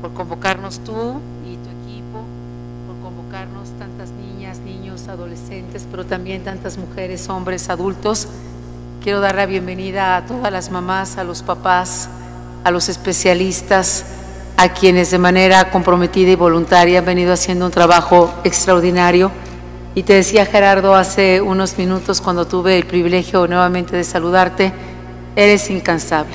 por convocarnos tú y tu equipo, por convocarnos tantas niñas, niños, adolescentes, pero también tantas mujeres, hombres, adultos. Quiero dar la bienvenida a todas las mamás, a los papás, a los especialistas, a quienes de manera comprometida y voluntaria han venido haciendo un trabajo extraordinario. Y te decía, Gerardo, hace unos minutos cuando tuve el privilegio nuevamente de saludarte, eres incansable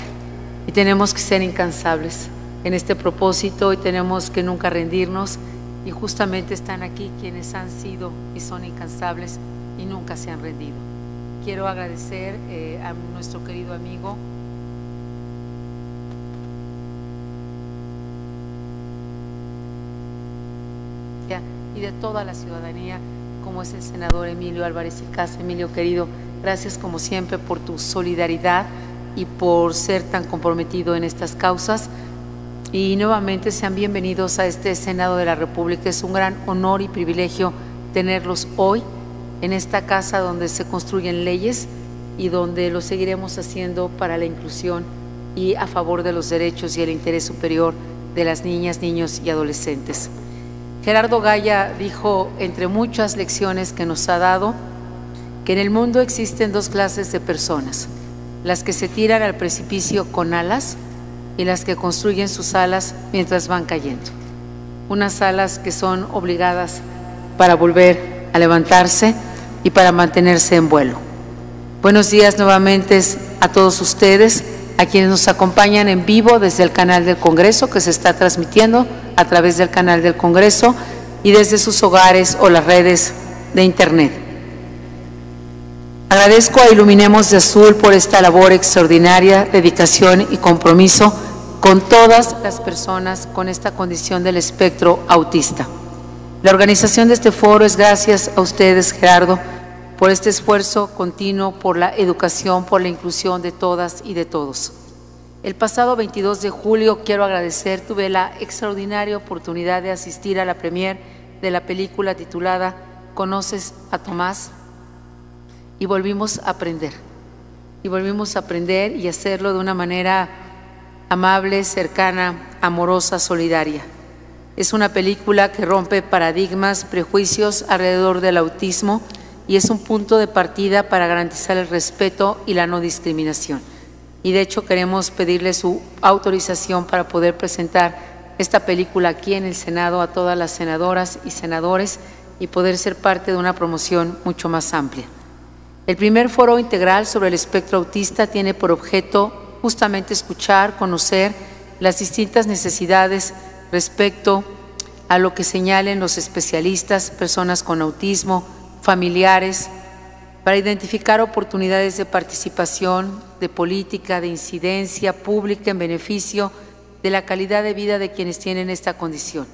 y tenemos que ser incansables en este propósito y tenemos que nunca rendirnos, y justamente están aquí quienes han sido y son incansables y nunca se han rendido. Quiero agradecer a nuestro querido amigo y de toda la ciudadanía, como es el senador Emilio Álvarez y Casa. Emilio, querido, gracias como siempre por tu solidaridad y por ser tan comprometido en estas causas. Y nuevamente sean bienvenidos a este Senado de la República. Es un gran honor y privilegio tenerlos hoy en esta casa donde se construyen leyes y donde lo seguiremos haciendo para la inclusión y a favor de los derechos y el interés superior de las niñas, niños y adolescentes. Gerardo Gaya dijo, entre muchas lecciones que nos ha dado, que en el mundo existen dos clases de personas: las que se tiran al precipicio con alas y las que construyen sus alas mientras van cayendo. Unas alas que son obligadas para volver a levantarse y para mantenerse en vuelo. Buenos días nuevamente a todos ustedes, a quienes nos acompañan en vivo desde el canal del Congreso, que se está transmitiendo a través del canal del Congreso, y desde sus hogares o las redes de Internet. Agradezco a Iluminemos de Azul por esta labor extraordinaria, dedicación y compromiso con todas las personas con esta condición del espectro autista. La organización de este foro es gracias a ustedes, Gerardo, por este esfuerzo continuo por la educación, por la inclusión de todas y de todos. El pasado 22 de julio quiero agradecer, tuve la extraordinaria oportunidad de asistir a la premier de la película titulada ¿Conoces a Tomás? Y volvimos a aprender. Y volvimos a aprender y hacerlo de una manera amable, cercana, amorosa, solidaria. Es una película que rompe paradigmas, prejuicios alrededor del autismo y es un punto de partida para garantizar el respeto y la no discriminación. Y de hecho queremos pedirle su autorización para poder presentar esta película aquí en el Senado a todas las senadoras y senadores y poder ser parte de una promoción mucho más amplia. El primer foro integral sobre el espectro autista tiene por objeto justamente escuchar, conocer las distintas necesidades respecto a lo que señalen los especialistas, personas con autismo, familiares, para identificar oportunidades de participación, de política, de incidencia pública en beneficio de la calidad de vida de quienes tienen esta condición.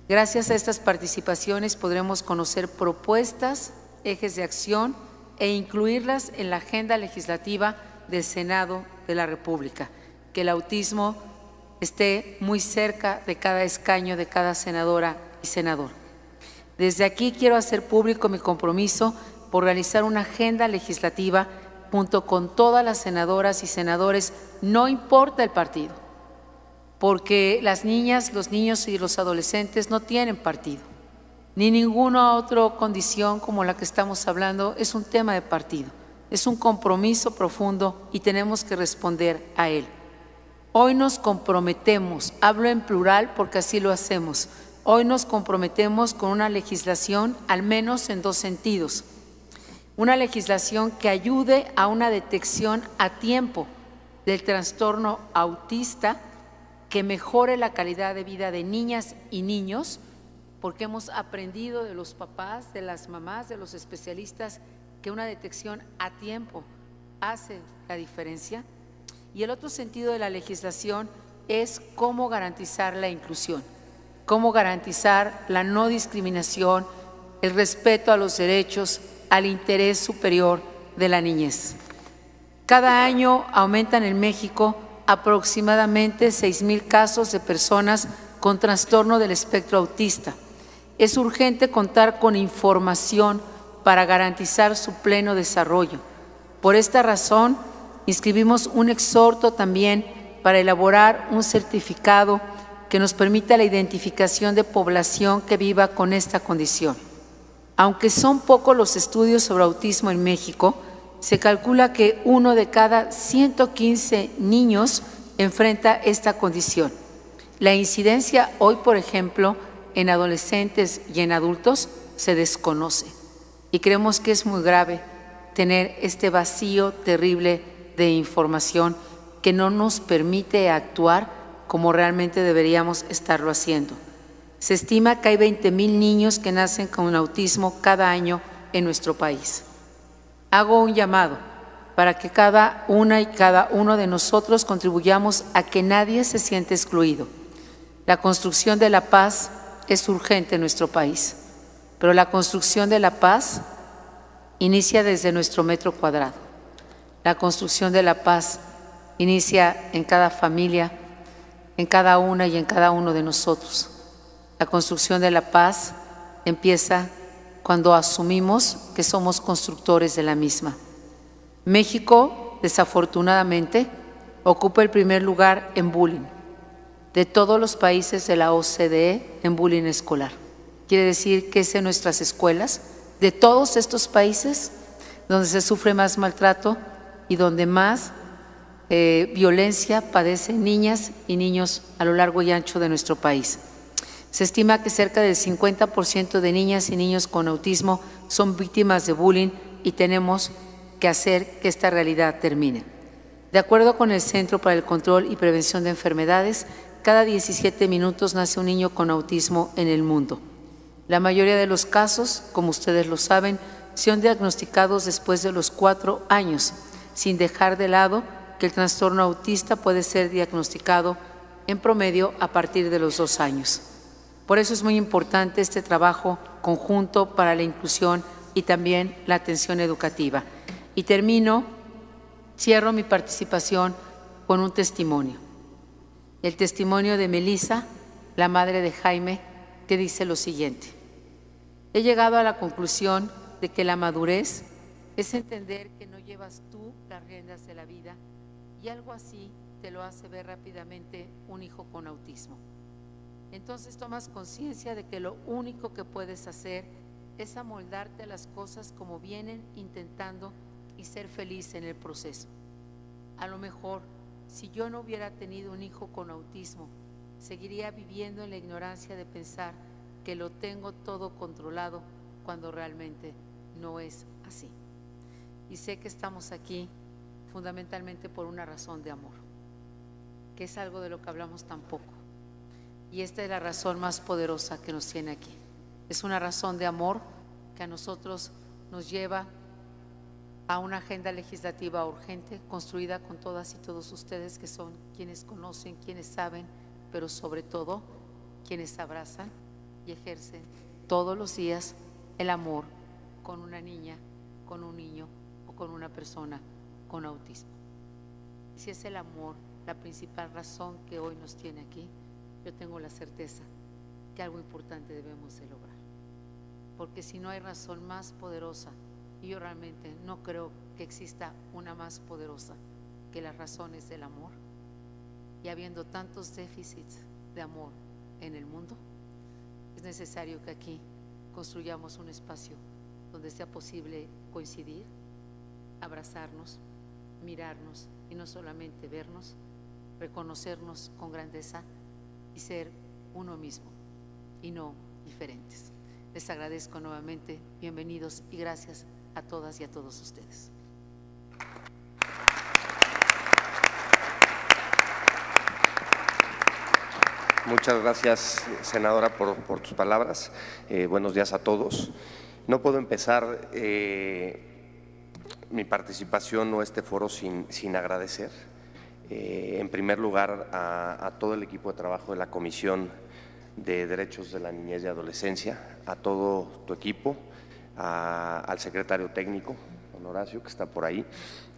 Gracias a estas participaciones podremos conocer propuestas, ejes de acción e incluirlas en la agenda legislativa del Senado de la República, que el autismo esté muy cerca de cada escaño de cada senadora y senador. Desde aquí quiero hacer público mi compromiso por realizar una agenda legislativa junto con todas las senadoras y senadores, no importa el partido, porque las niñas, los niños y los adolescentes no tienen partido, ni ninguna otra condición como la que estamos hablando es un tema de partido. Es un compromiso profundo y tenemos que responder a él. Hoy nos comprometemos, hablo en plural porque así lo hacemos, hoy nos comprometemos con una legislación al menos en dos sentidos. Una legislación que ayude a una detección a tiempo del trastorno autista, que mejore la calidad de vida de niñas y niños, porque hemos aprendido de los papás, de las mamás, de los especialistas, que una detección a tiempo hace la diferencia. Y el otro sentido de la legislación es cómo garantizar la inclusión, cómo garantizar la no discriminación, el respeto a los derechos, al interés superior de la niñez. Cada año aumentan en México aproximadamente 6,000 casos de personas con trastorno del espectro autista. Es urgente contar con información para garantizar su pleno desarrollo. Por esta razón, inscribimos un exhorto también para elaborar un certificado que nos permita la identificación de población que viva con esta condición. Aunque son pocos los estudios sobre autismo en México, se calcula que 1 de cada 115 niños enfrenta esta condición. La incidencia hoy, por ejemplo, en adolescentes y en adultos se desconoce y creemos que es muy grave tener este vacío terrible de información que no nos permite actuar como realmente deberíamos estarlo haciendo. Se estima que hay 20,000 niños que nacen con autismo cada año en nuestro país. Hago un llamado para que cada una y cada uno de nosotros contribuyamos a que nadie se sienta excluido. La construcción de la paz es urgente en nuestro país, pero la construcción de la paz inicia desde nuestro metro cuadrado. La construcción de la paz inicia en cada familia, en cada una y en cada uno de nosotros. La construcción de la paz empieza cuando asumimos que somos constructores de la misma. México, desafortunadamente, ocupa el primer lugar en bullying de todos los países de la OCDE en bullying escolar. Quiere decir que es en nuestras escuelas, de todos estos países, donde se sufre más maltrato y donde más violencia padecen niñas y niños a lo largo y ancho de nuestro país. Se estima que cerca del 50% de niñas y niños con autismo son víctimas de bullying y tenemos que hacer que esta realidad termine. De acuerdo con el Centro para el Control y Prevención de Enfermedades, cada 17 minutos nace un niño con autismo en el mundo. La mayoría de los casos, como ustedes lo saben, son diagnosticados después de los 4 años, sin dejar de lado que el trastorno autista puede ser diagnosticado en promedio a partir de los 2 años. Por eso es muy importante este trabajo conjunto para la inclusión y también la atención educativa. Y cierro mi participación con un testimonio. El testimonio de Melissa, la madre de Jaime, que dice lo siguiente: he llegado a la conclusión de que la madurez es entender que no llevas tú las riendas de la vida y algo así te lo hace ver rápidamente un hijo con autismo. Entonces tomas conciencia de que lo único que puedes hacer es amoldarte a las cosas como vienen intentando y ser feliz en el proceso. A lo mejor, si yo no hubiera tenido un hijo con autismo, seguiría viviendo en la ignorancia de pensar que lo tengo todo controlado cuando realmente no es así. Y sé que estamos aquí fundamentalmente por una razón de amor, que es algo de lo que hablamos tan poco. Y esta es la razón más poderosa que nos tiene aquí. Es una razón de amor que a nosotros nos lleva a una agenda legislativa urgente, construida con todas y todos ustedes que son quienes conocen, quienes saben, pero sobre todo quienes abrazan y ejercen todos los días el amor con una niña, con un niño o con una persona con autismo. Si es el amor la principal razón que hoy nos tiene aquí, yo tengo la certeza que algo importante debemos de lograr. Porque si no hay razón más poderosa, y yo realmente no creo que exista una más poderosa que las razones del amor, y habiendo tantos déficits de amor en el mundo, es necesario que aquí construyamos un espacio donde sea posible coincidir, abrazarnos, mirarnos y no solamente vernos, reconocernos con grandeza y ser uno mismo y no diferentes. Les agradezco nuevamente, bienvenidos y gracias a todas y a todos ustedes. Muchas gracias, senadora, por tus palabras. Buenos días a todos. No puedo empezar mi participación o este foro sin agradecer, en primer lugar, a todo el equipo de trabajo de la Comisión de Derechos de la Niñez y Adolescencia, a todo tu equipo, al secretario técnico, don Horacio, que está por ahí,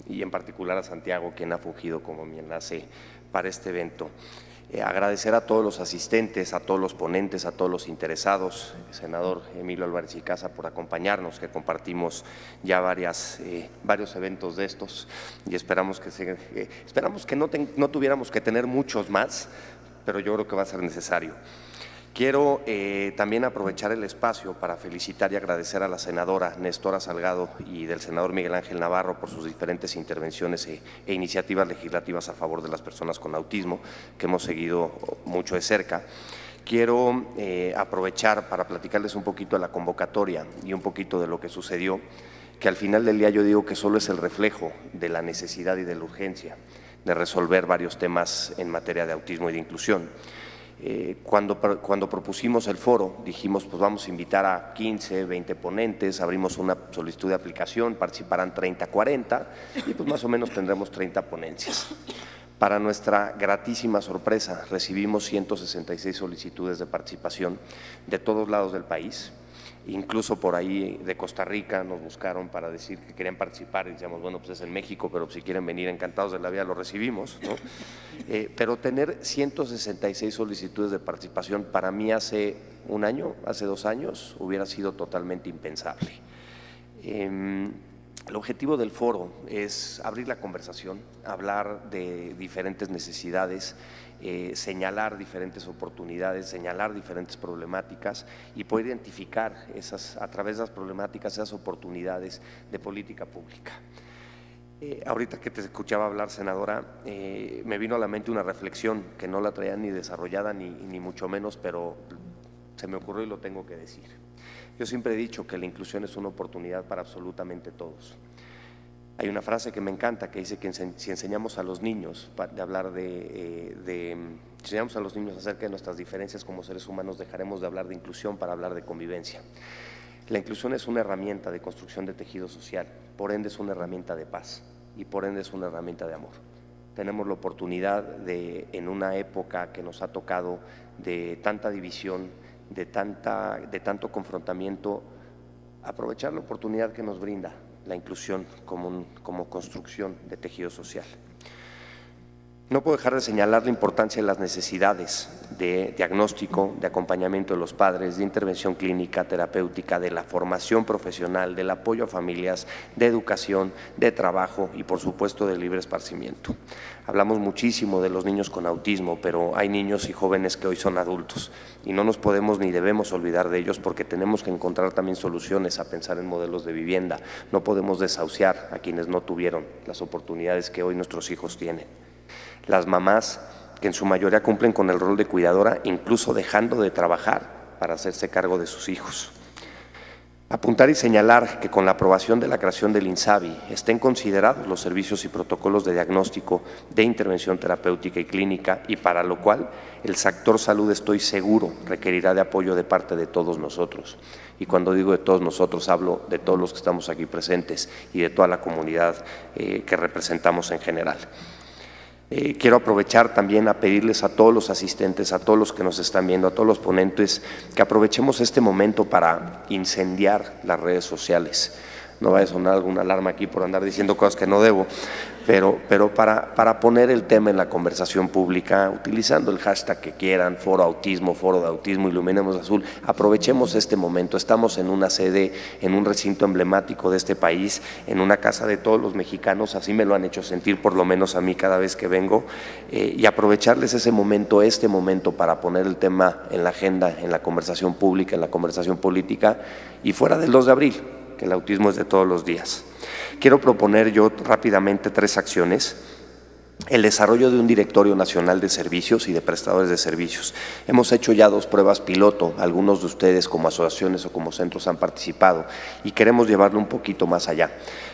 y en particular a Santiago, quien ha fungido como mi enlace para este evento. Agradecer a todos los asistentes, a todos los ponentes, a todos los interesados, senador Emilio Álvarez y Casa, por acompañarnos, que compartimos ya varios eventos de estos y esperamos que no tuviéramos que tener muchos más, pero yo creo que va a ser necesario. Quiero también aprovechar el espacio para felicitar y agradecer a la senadora Nestora Salgado y del senador Miguel Ángel Navarro por sus diferentes intervenciones e iniciativas legislativas a favor de las personas con autismo, que hemos seguido mucho de cerca. Quiero aprovechar para platicarles un poquito de la convocatoria y un poquito de lo que sucedió, que al final del día yo digo que solo es el reflejo de la necesidad y de la urgencia de resolver varios temas en materia de autismo y de inclusión. Cuando propusimos el foro, dijimos, pues vamos a invitar a 15, 20 ponentes, abrimos una solicitud de aplicación, participarán 30, 40 y pues más o menos tendremos 30 ponencias. Para nuestra gratísima sorpresa, recibimos 166 solicitudes de participación de todos lados del país. Incluso por ahí de Costa Rica nos buscaron para decir que querían participar y decíamos, bueno, pues es en México, pero si quieren venir encantados de la vida lo recibimos, ¿no? Pero tener 166 solicitudes de participación para mí hace un año, hace 2 años, hubiera sido totalmente impensable. El objetivo del foro es abrir la conversación, hablar de diferentes necesidades, señalar diferentes oportunidades, señalar diferentes problemáticas y poder identificar a través de las problemáticas, esas oportunidades de política pública. Ahorita que te escuchaba hablar, senadora, me vino a la mente una reflexión que no la traía ni desarrollada ni mucho menos, pero se me ocurrió y lo tengo que decir. Yo siempre he dicho que la inclusión es una oportunidad para absolutamente todos. Hay una frase que me encanta que dice que si enseñamos a los niños enseñamos a los niños acerca de nuestras diferencias como seres humanos, dejaremos de hablar de inclusión para hablar de convivencia. La inclusión es una herramienta de construcción de tejido social, por ende es una herramienta de paz y por ende es una herramienta de amor. Tenemos la oportunidad en una época que nos ha tocado de tanta división, de tanto confrontamiento, aprovechar la oportunidad que nos brinda la inclusión como construcción de tejido social. No puedo dejar de señalar la importancia de las necesidades de diagnóstico, de acompañamiento de los padres, de intervención clínica, terapéutica, de la formación profesional, del apoyo a familias, de educación, de trabajo y por supuesto de libre esparcimiento. Hablamos muchísimo de los niños con autismo, pero hay niños y jóvenes que hoy son adultos y no nos podemos ni debemos olvidar de ellos porque tenemos que encontrar también soluciones a pensar en modelos de vivienda. No podemos desahuciar a quienes no tuvieron las oportunidades que hoy nuestros hijos tienen. Las mamás que en su mayoría cumplen con el rol de cuidadora, incluso dejando de trabajar para hacerse cargo de sus hijos. Apuntar y señalar que con la aprobación de la creación del INSABI estén considerados los servicios y protocolos de diagnóstico, de intervención terapéutica y clínica y para lo cual el sector salud, estoy seguro, requerirá de apoyo de parte de todos nosotros. Y cuando digo de todos nosotros, hablo de todos los que estamos aquí presentes y de toda la comunidad que representamos en general. Quiero aprovechar también a pedirles a todos los asistentes, a todos los que nos están viendo, a todos los ponentes, que aprovechemos este momento para incendiar las redes sociales. No vaya a sonar alguna alarma aquí por andar diciendo cosas que no debo, pero para poner el tema en la conversación pública, utilizando el hashtag que quieran, Foro Autismo, Foro de Autismo, Iluminemos Azul, aprovechemos este momento. Estamos en una sede, en un recinto emblemático de este país, en una casa de todos los mexicanos, así me lo han hecho sentir por lo menos a mí cada vez que vengo, y aprovecharles este momento para poner el tema en la agenda, en la conversación pública, en la conversación política y fuera del 2 de abril, que el autismo es de todos los días. Quiero proponer yo rápidamente 3 acciones. El desarrollo de un directorio nacional de servicios y de prestadores de servicios. Hemos hecho ya 2 pruebas piloto, algunos de ustedes como asociaciones o como centros han participado y queremos llevarlo un poquito más allá.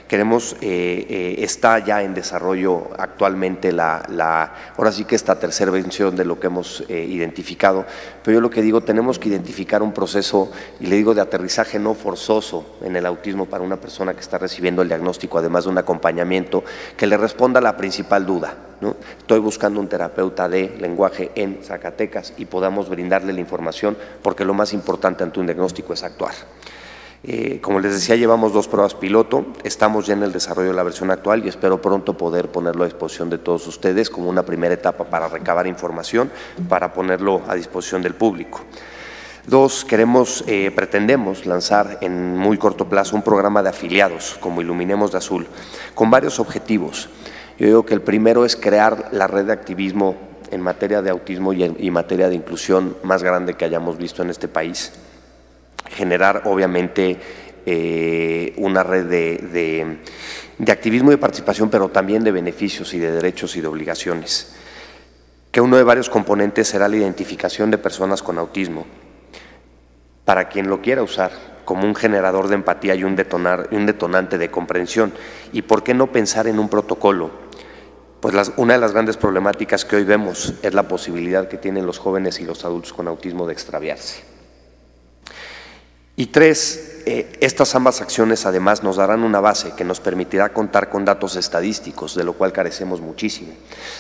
Está ya en desarrollo actualmente ahora sí que esta tercera versión de lo que hemos identificado, pero yo lo que digo, tenemos que identificar un proceso, y le digo de aterrizaje no forzoso en el autismo para una persona que está recibiendo el diagnóstico, además de un acompañamiento que le responda a la principal duda, ¿no? Estoy buscando un terapeuta de lenguaje en Zacatecas y podamos brindarle la información, porque lo más importante ante un diagnóstico es actuar. Como les decía, llevamos 2 pruebas piloto, estamos ya en el desarrollo de la versión actual y espero pronto poder ponerlo a disposición de todos ustedes como una primera etapa para recabar información, para ponerlo a disposición del público. 2, pretendemos lanzar en muy corto plazo un programa de afiliados como Iluminemos de Azul, con varios objetivos. Yo digo que el primero es crear la red de activismo en materia de autismo y materia de inclusión más grande que hayamos visto en este país. Generar, obviamente, una red de activismo y de participación, pero también de beneficios y de derechos y de obligaciones. Que uno de varios componentes será la identificación de personas con autismo, para quien lo quiera usar como un generador de empatía y un detonante de comprensión. ¿Y por qué no pensar en un protocolo? Pues una de las grandes problemáticas que hoy vemos es la posibilidad que tienen los jóvenes y los adultos con autismo de extraviarse. Y tres, estas ambas acciones además nos darán una base que nos permitirá contar con datos estadísticos, de lo cual carecemos muchísimo.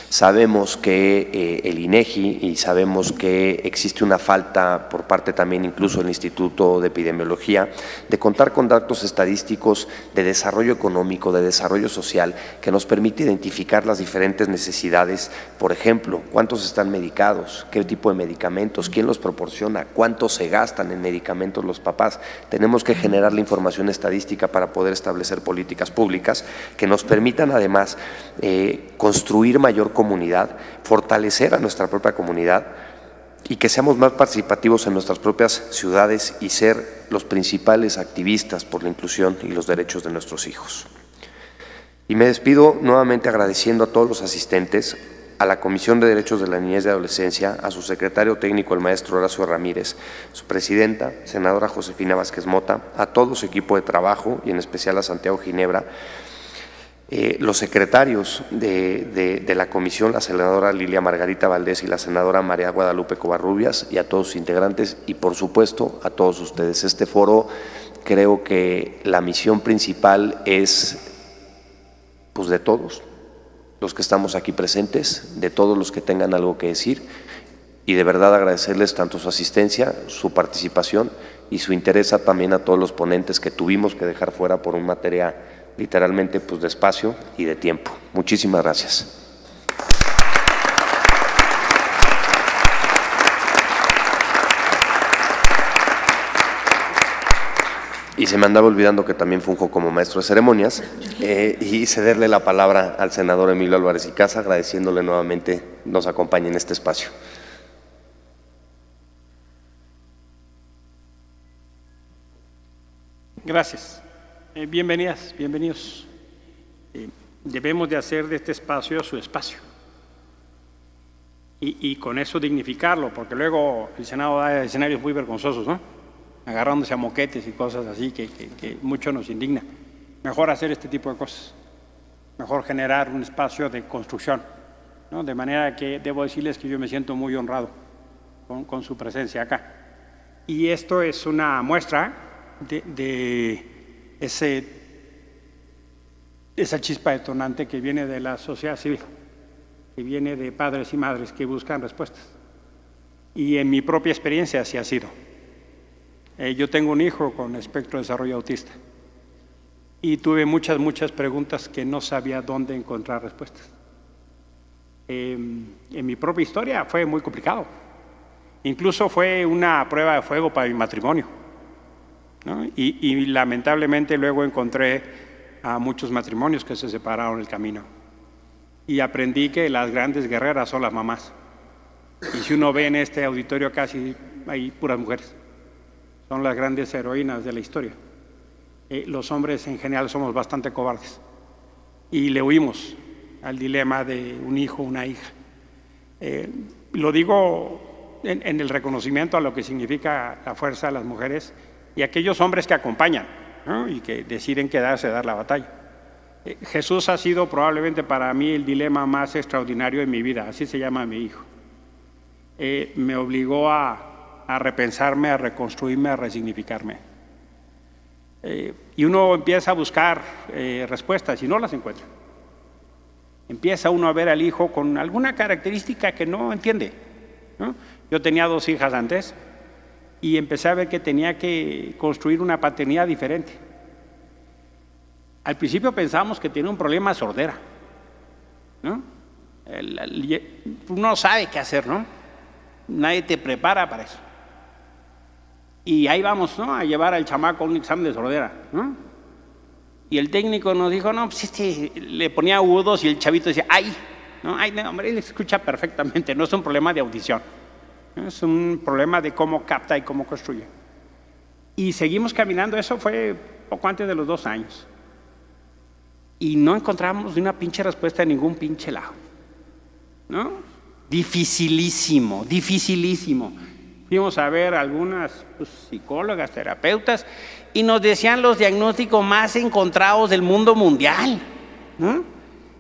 Sabemos que el INEGI, y sabemos que existe una falta por parte también incluso del Instituto de Epidemiología, de contar con datos estadísticos de desarrollo económico, de desarrollo social, que nos permite identificar las diferentes necesidades. Por ejemplo, cuántos están medicados, qué tipo de medicamentos, quién los proporciona, cuánto se gastan en medicamentos los papás. Tenemos que generar la información estadística para poder establecer políticas públicas que nos permitan además construir mayor comunidad, fortalecer a nuestra propia comunidad y que seamos más participativos en nuestras propias ciudades y ser los principales activistas por la inclusión y los derechos de nuestros hijos. Y me despido nuevamente agradeciendo a todos los asistentes, a la Comisión de Derechos de la Niñez y Adolescencia, a su secretario técnico, el maestro Horacio Ramírez, su presidenta, senadora Josefina Vázquez Mota, a todo su equipo de trabajo y en especial a Santiago Ginebra, los secretarios de la comisión, la senadora Lilia Margarita Valdés y la senadora María Guadalupe Covarrubias, y a todos sus integrantes y por supuesto a todos ustedes. Este foro, creo que la misión principal es pues de todos los que estamos aquí presentes, de todos los que tengan algo que decir, y de verdad agradecerles tanto su asistencia, su participación y su interés también a todos los ponentes que tuvimos que dejar fuera por una materia literalmente pues de espacio y de tiempo. Muchísimas gracias. Y se me andaba olvidando que también funjo como maestro de ceremonias y cederle la palabra al senador Emilio Álvarez y Casa, agradeciéndole nuevamente nos acompañe en este espacio. Gracias. Bienvenidas, bienvenidos. Debemos de hacer de este espacio su espacio y con eso dignificarlo, porque luego el Senado da escenarios muy vergonzosos, ¿no? Agarrándose a moquetes y cosas así que mucho nos indigna. Mejor hacer este tipo de cosas, mejor generar un espacio de construcción, ¿no? De manera que debo decirles que yo me siento muy honrado con su presencia acá. Y esto es una muestra de esa chispa detonante que viene de la sociedad civil, que viene de padres y madres que buscan respuestas. Y en mi propia experiencia así ha sido. Yo tengo un hijo con espectro de desarrollo autista y tuve muchas preguntas que no sabía dónde encontrar respuestas. En mi propia historia fue muy complicado. Incluso fue una prueba de fuego para mi matrimonio, ¿no? Y lamentablemente luego encontré a muchos matrimonios que se separaron el camino. Y aprendí que las grandes guerreras son las mamás. Y si uno ve en este auditorio casi hay puras mujeres. Son las grandes heroínas de la historia. Los hombres en general somos bastante cobardes y le huimos al dilema de un hijo o una hija. Lo digo en el reconocimiento a lo que significa la fuerza de las mujeres y aquellos hombres que acompañan, ¿no? Y que deciden quedarse a dar la batalla. Jesús ha sido probablemente para mí el dilema más extraordinario de mi vida, así se llama mi hijo. Me obligó a repensarme, a reconstruirme, a resignificarme. Y uno empieza a buscar respuestas y no las encuentra. Empieza uno a ver al hijo con alguna característica que no entiende, ¿no? Yo tenía 2 hijas antes y empecé a ver que tenía que construir una paternidad diferente. Al principio pensábamos que tenía un problema de sordera, ¿no? Uno sabe qué hacer, ¿no? Nadie te prepara para eso. Y ahí vamos, ¿no? A llevar al chamaco a un examen de sordera, ¿no? Y el técnico nos dijo, no, pues le ponía agudos y el chavito decía, ¡ay! ¿no? Ay, no, hombre, él escucha perfectamente, no es un problema de audición, ¿no? Es un problema de cómo capta y cómo construye. Y seguimos caminando, eso fue poco antes de los 2 años. Y no encontramos una pinche respuesta de ningún pinche lado, ¿no? Dificilísimo, dificilísimo. Fuimos a ver algunas psicólogas, terapeutas, y nos decían los diagnósticos más encontrados del mundo mundial, ¿no?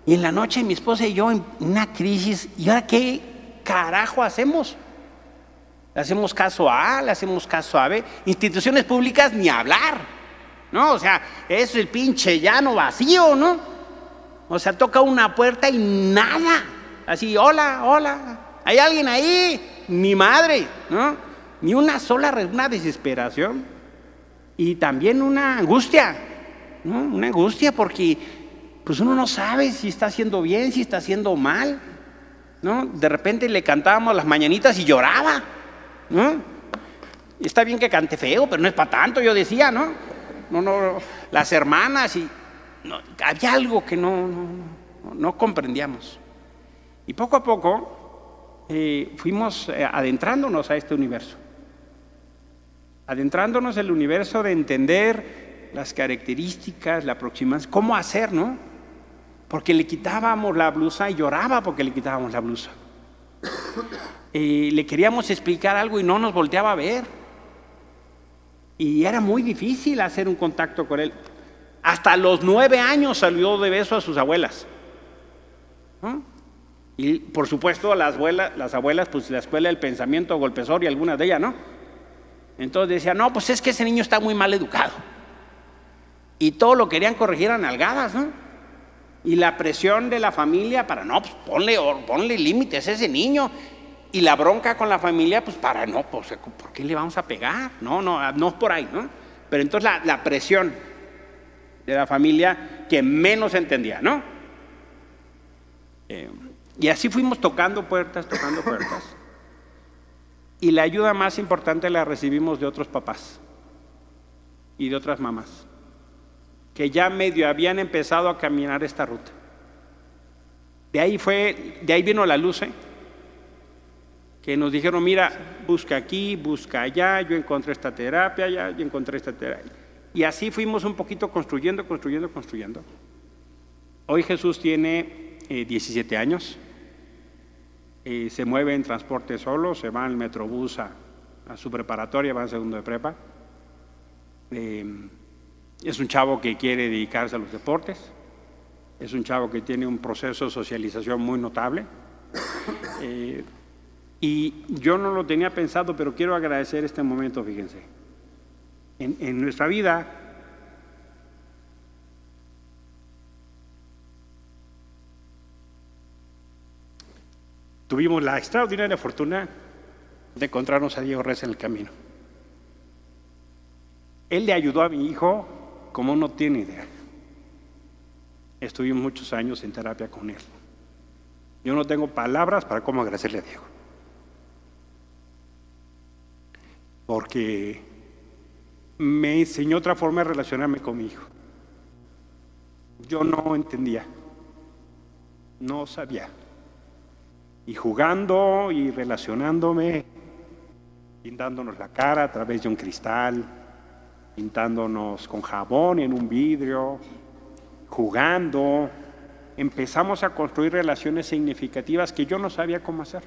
Y en la noche mi esposa y yo en una crisis, ¿y ahora qué carajo hacemos? ¿Le hacemos caso a A? ¿Le hacemos caso a B? Instituciones públicas ni hablar, ¿no? O sea, es el pinche llano vacío, ¿no? O sea, toca una puerta y nada. Así, hola, hola, ¿hay alguien ahí? Ni madre, ¿no? Ni una sola, una desesperación. Y también una angustia, ¿no? Una angustia porque pues uno no sabe si está haciendo bien, si está haciendo mal, ¿no? De repente le cantábamos las mañanitas y lloraba, ¿no? Y está bien que cante feo, pero no es para tanto, yo decía, ¿no? No, las hermanas y no, había algo que no comprendíamos. Y poco a poco fuimos adentrándonos a este universo. Adentrándonos en el universo de entender las características, la aproximación, cómo hacer, ¿no? Porque le quitábamos la blusa y lloraba porque le quitábamos la blusa. Le queríamos explicar algo y no nos volteaba a ver. Y era muy difícil hacer un contacto con él. Hasta los 9 años salió de beso a sus abuelas, ¿no? Y por supuesto las abuelas, pues la escuela del pensamiento golpesor y algunas de ellas, ¿no? Entonces decían, no, pues es que ese niño está muy mal educado. Y todo lo querían corregir a nalgadas, ¿no? Y la presión de la familia para, no, pues ponle límites a ese niño. Y la bronca con la familia, pues para, no, pues ¿por qué le vamos a pegar? No por ahí, ¿no? Pero entonces la presión de la familia que menos entendía, ¿no? Y así fuimos tocando puertas. Y la ayuda más importante la recibimos de otros papás y de otras mamás que ya medio habían empezado a caminar esta ruta. De ahí vino la luz, que nos dijeron, mira, busca aquí, busca allá, yo encontré esta terapia, yo encontré esta terapia. Y así fuimos un poquito construyendo. Hoy Jesús tiene 17 años. Se mueve en transporte solo, se va en metrobús a su preparatoria, va en segundo de prepa. Es un chavo que quiere dedicarse a los deportes, es un chavo que tiene un proceso de socialización muy notable. Y yo no lo tenía pensado, pero quiero agradecer este momento, fíjense. En nuestra vida, tuvimos la extraordinaria fortuna de encontrarnos a Diego Reza en el camino. Él le ayudó a mi hijo como no tiene idea. Estuvimos muchos años en terapia con él. Yo no tengo palabras para cómo agradecerle a Diego. Porque me enseñó otra forma de relacionarme con mi hijo. Yo no entendía, no sabía. Y jugando y relacionándome, pintándonos la cara a través de un cristal, pintándonos con jabón en un vidrio, jugando, empezamos a construir relaciones significativas que yo no sabía cómo hacer.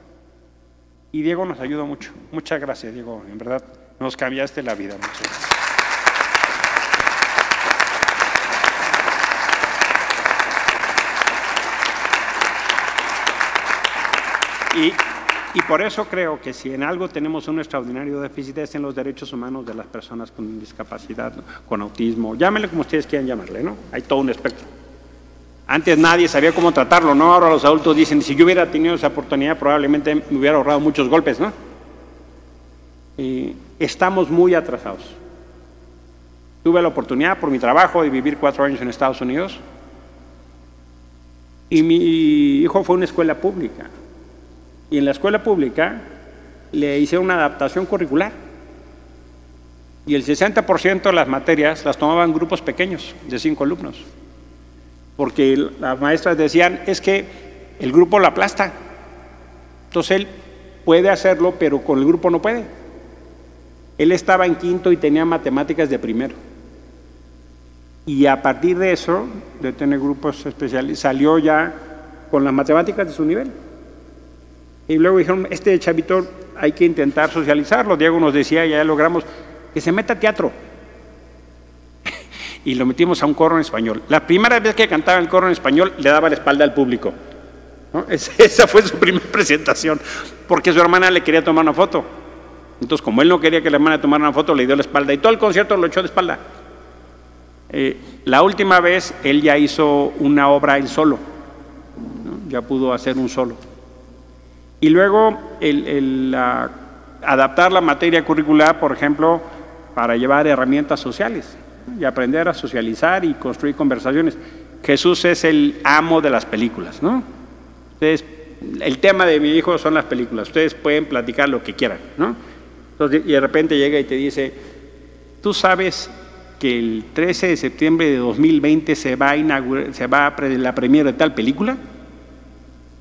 Y Diego nos ayudó mucho. Muchas gracias, Diego. En verdad, nos cambiaste la vida. Muchas gracias. Y por eso creo que si en algo tenemos un extraordinario déficit es en los derechos humanos de las personas con discapacidad, con autismo, llámenle como ustedes quieran llamarle, ¿no? Hay todo un espectro. Antes nadie sabía cómo tratarlo, ¿no? Ahora los adultos dicen, si yo hubiera tenido esa oportunidad probablemente me hubiera ahorrado muchos golpes, ¿no? Estamos muy atrasados. Tuve la oportunidad por mi trabajo de vivir 4 años en Estados Unidos y mi hijo fue a una escuela pública. Y en la escuela pública le hicieron una adaptación curricular. Y el 60% de las materias las tomaban grupos pequeños, de 5 alumnos. Porque las maestras decían, es que el grupo lo aplasta. Entonces él puede hacerlo, pero con el grupo no puede. Él estaba en quinto y tenía matemáticas de primero. Y a partir de eso, de tener grupos especiales, salió ya con las matemáticas de su nivel. Y luego dijeron, este chavito hay que intentar socializarlo. Diego nos decía, ya logramos, que se meta a teatro. Y lo metimos a un coro en español. La primera vez que cantaba el coro en español, le daba la espalda al público, ¿no? Esa fue su primera presentación, porque su hermana le quería tomar una foto. Entonces, como él no quería que la hermana tomara una foto, le dio la espalda y todo el concierto lo echó de espalda. La última vez, él ya hizo una obra él solo, ¿no? Ya pudo hacer un solo. Y luego, adaptar la materia curricular, por ejemplo, para llevar herramientas sociales, ¿no? Y aprender a socializar y construir conversaciones. Jesús es el amo de las películas, ¿no? Ustedes, el tema de mi hijo son las películas. Ustedes pueden platicar lo que quieran, ¿no? Entonces, y de repente llega y te dice, ¿tú sabes que el 13 de septiembre de 2020 se va a la premiere de tal película?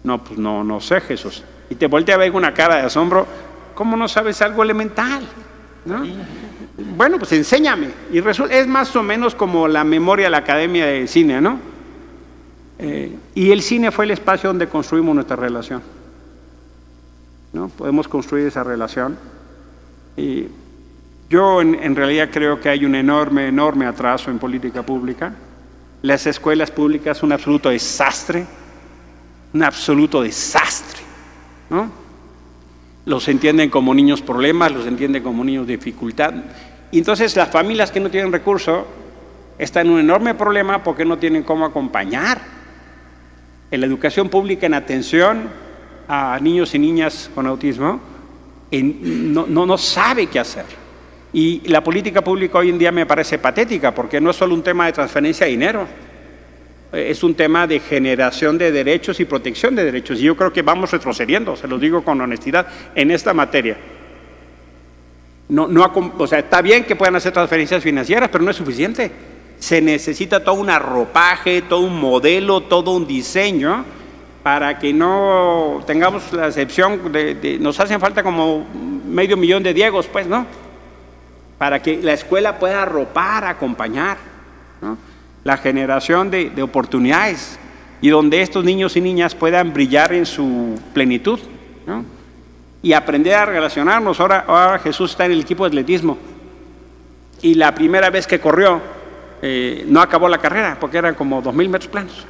No, pues no sé, Jesús. Y te voltea a ver con una cara de asombro. ¿Cómo no sabes algo elemental? ¿No? Bueno, pues enséñame. Y es más o menos como la memoria de la Academia de Cine, ¿no? Y el cine fue el espacio donde construimos nuestra relación, ¿no? Podemos construir esa relación. Y yo en realidad creo que hay un enorme atraso en política pública. Las escuelas públicas son un absoluto desastre, ¿no? Los entienden como niños problemas, los entienden como niños de dificultad. Y entonces las familias que no tienen recursos están en un enorme problema porque no tienen cómo acompañar. En la educación pública, en atención a niños y niñas con autismo, no sabe qué hacer. Y la política pública hoy en día me parece patética, porque no es solo un tema de transferencia de dinero, es un tema de generación de derechos y protección de derechos. Y yo creo que vamos retrocediendo, se los digo con honestidad, en esta materia. O sea, está bien que puedan hacer transferencias financieras, pero no es suficiente. Se necesita todo un arropaje, todo un modelo, todo un diseño, para que no tengamos la excepción nos hacen falta como 500,000 de Diegos, pues, ¿no? Para que la escuela pueda arropar, acompañar, ¿no? La generación de oportunidades, y donde estos niños y niñas puedan brillar en su plenitud, ¿no? Y aprender a relacionarnos. Ahora Jesús está en el equipo de atletismo, y la primera vez que corrió no acabó la carrera, porque eran como 2,000 metros planos,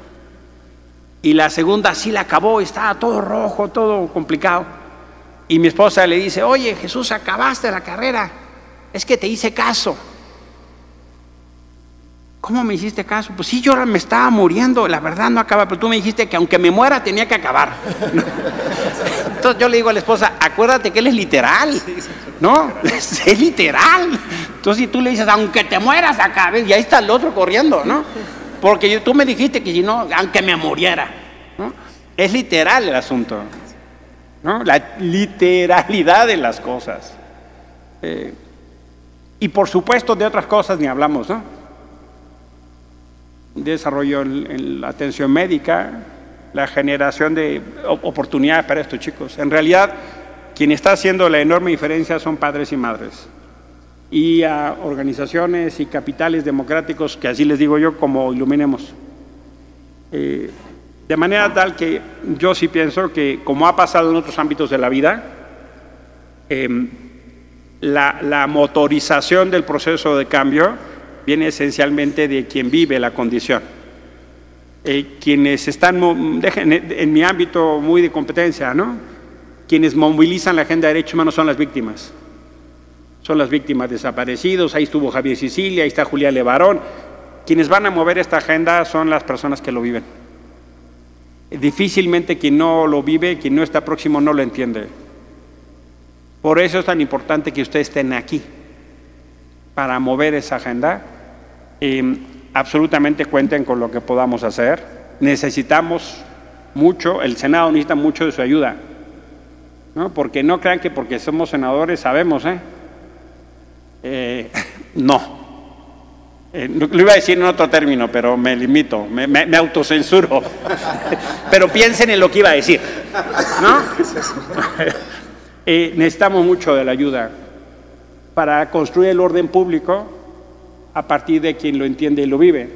y la segunda sí la acabó, y estaba todo rojo, todo complicado, y mi esposa le dice, oye Jesús, acabaste la carrera, es que te hice caso. ¿Cómo me hiciste caso? Pues sí, yo me estaba muriendo, la verdad no acaba, pero tú me dijiste que aunque me muera tenía que acabar. Entonces yo le digo a la esposa, acuérdate que él es literal, ¿no? Es literal. Entonces si tú le dices, aunque te mueras, acabes, y ahí está el otro corriendo, ¿no? Porque tú me dijiste que si no, aunque me muriera, ¿no? Es literal el asunto, ¿no? La literalidad de las cosas. Y por supuesto de otras cosas ni hablamos, ¿no? Desarrollo en la atención médica, la generación de oportunidades para estos chicos. En realidad, quien está haciendo la enorme diferencia son padres y madres. Y a organizaciones y capitales democráticos, que así les digo yo, como Iluminemos. De manera tal que yo sí pienso que, como ha pasado en otros ámbitos de la vida, la motorización del proceso de cambio viene esencialmente de quien vive la condición. Quienes están, en mi ámbito muy de competencia, ¿no? Quienes movilizan la agenda de derechos humanos son las víctimas. Son las víctimas desaparecidos, ahí estuvo Javier Sicilia, ahí está Julián Levarón. Quienes van a mover esta agenda son las personas que lo viven. Difícilmente quien no lo vive, quien no está próximo, no lo entiende. Por eso es tan importante que ustedes estén aquí, para mover esa agenda. Absolutamente cuenten con lo que podamos hacer. Necesitamos mucho, el Senado necesita mucho de su ayuda, ¿no? Porque no crean que porque somos senadores sabemos, no. Lo iba a decir en otro término, pero me limito, me autocensuro. Pero piensen en lo que iba a decir, ¿no? Necesitamos mucho de la ayuda para construir el orden público a partir de quien lo entiende y lo vive.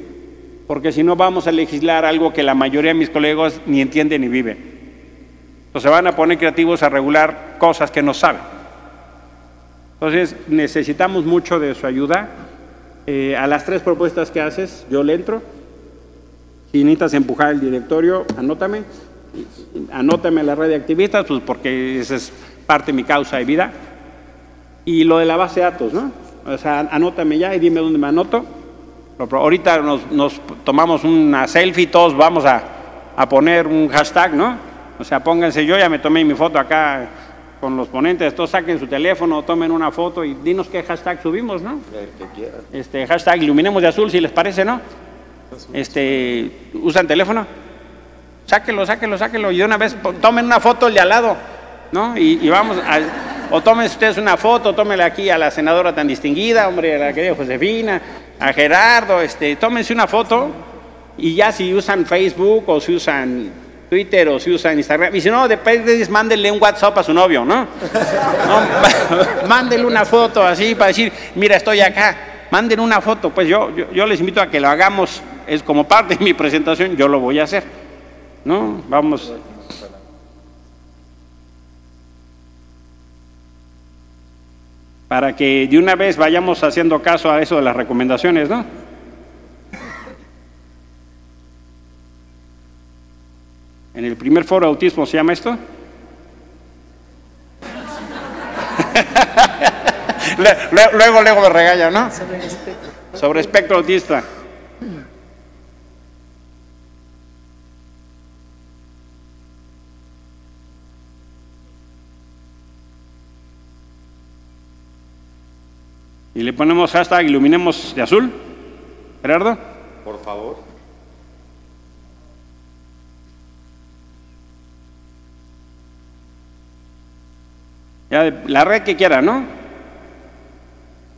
Porque si no vamos a legislar algo que la mayoría de mis colegas ni entienden ni viven. Entonces van a poner creativos a regular cosas que no saben. Entonces necesitamos mucho de su ayuda. A las 3 propuestas que haces, yo le entro. Si necesitas empujar el directorio, anótame en la red de activistas, pues porque esa es parte de mi causa de vida. Y lo de la base de datos, ¿no? O sea, anótame ya y dime dónde me anoto. Ahorita nos tomamos una selfie, todos vamos a poner un hashtag, ¿no? O sea, pónganse, yo ya me tomé mi foto acá con los ponentes, todos saquen su teléfono, tomen una foto y dinos qué hashtag subimos, ¿no? El que quieran. Hashtag iluminemos de azul, si les parece, ¿no? ¿Usan teléfono? Sáquenlo y de una vez tomen una foto el de al lado, ¿no? Y vamos o tomen ustedes una foto, tómenle aquí a la senadora tan distinguida, hombre, a la querida Josefina, a Gerardo, tómense una foto y ya si usan Facebook o si usan Twitter o si usan Instagram, y si no, después mándenle un WhatsApp a su novio, ¿no? Mándenle una foto así para decir, mira, estoy acá, manden una foto. Pues yo les invito a que lo hagamos, es como parte de mi presentación, yo lo voy a hacer, ¿no? Vamos. Para que de una vez vayamos haciendo caso a eso de las recomendaciones, ¿no? En el primer foro de autismo se llama esto. luego me regaña, ¿no? Sobre espectro autista. Y le ponemos hashtag iluminemos de azul. Gerardo. Por favor. Ya la red que quiera, ¿no?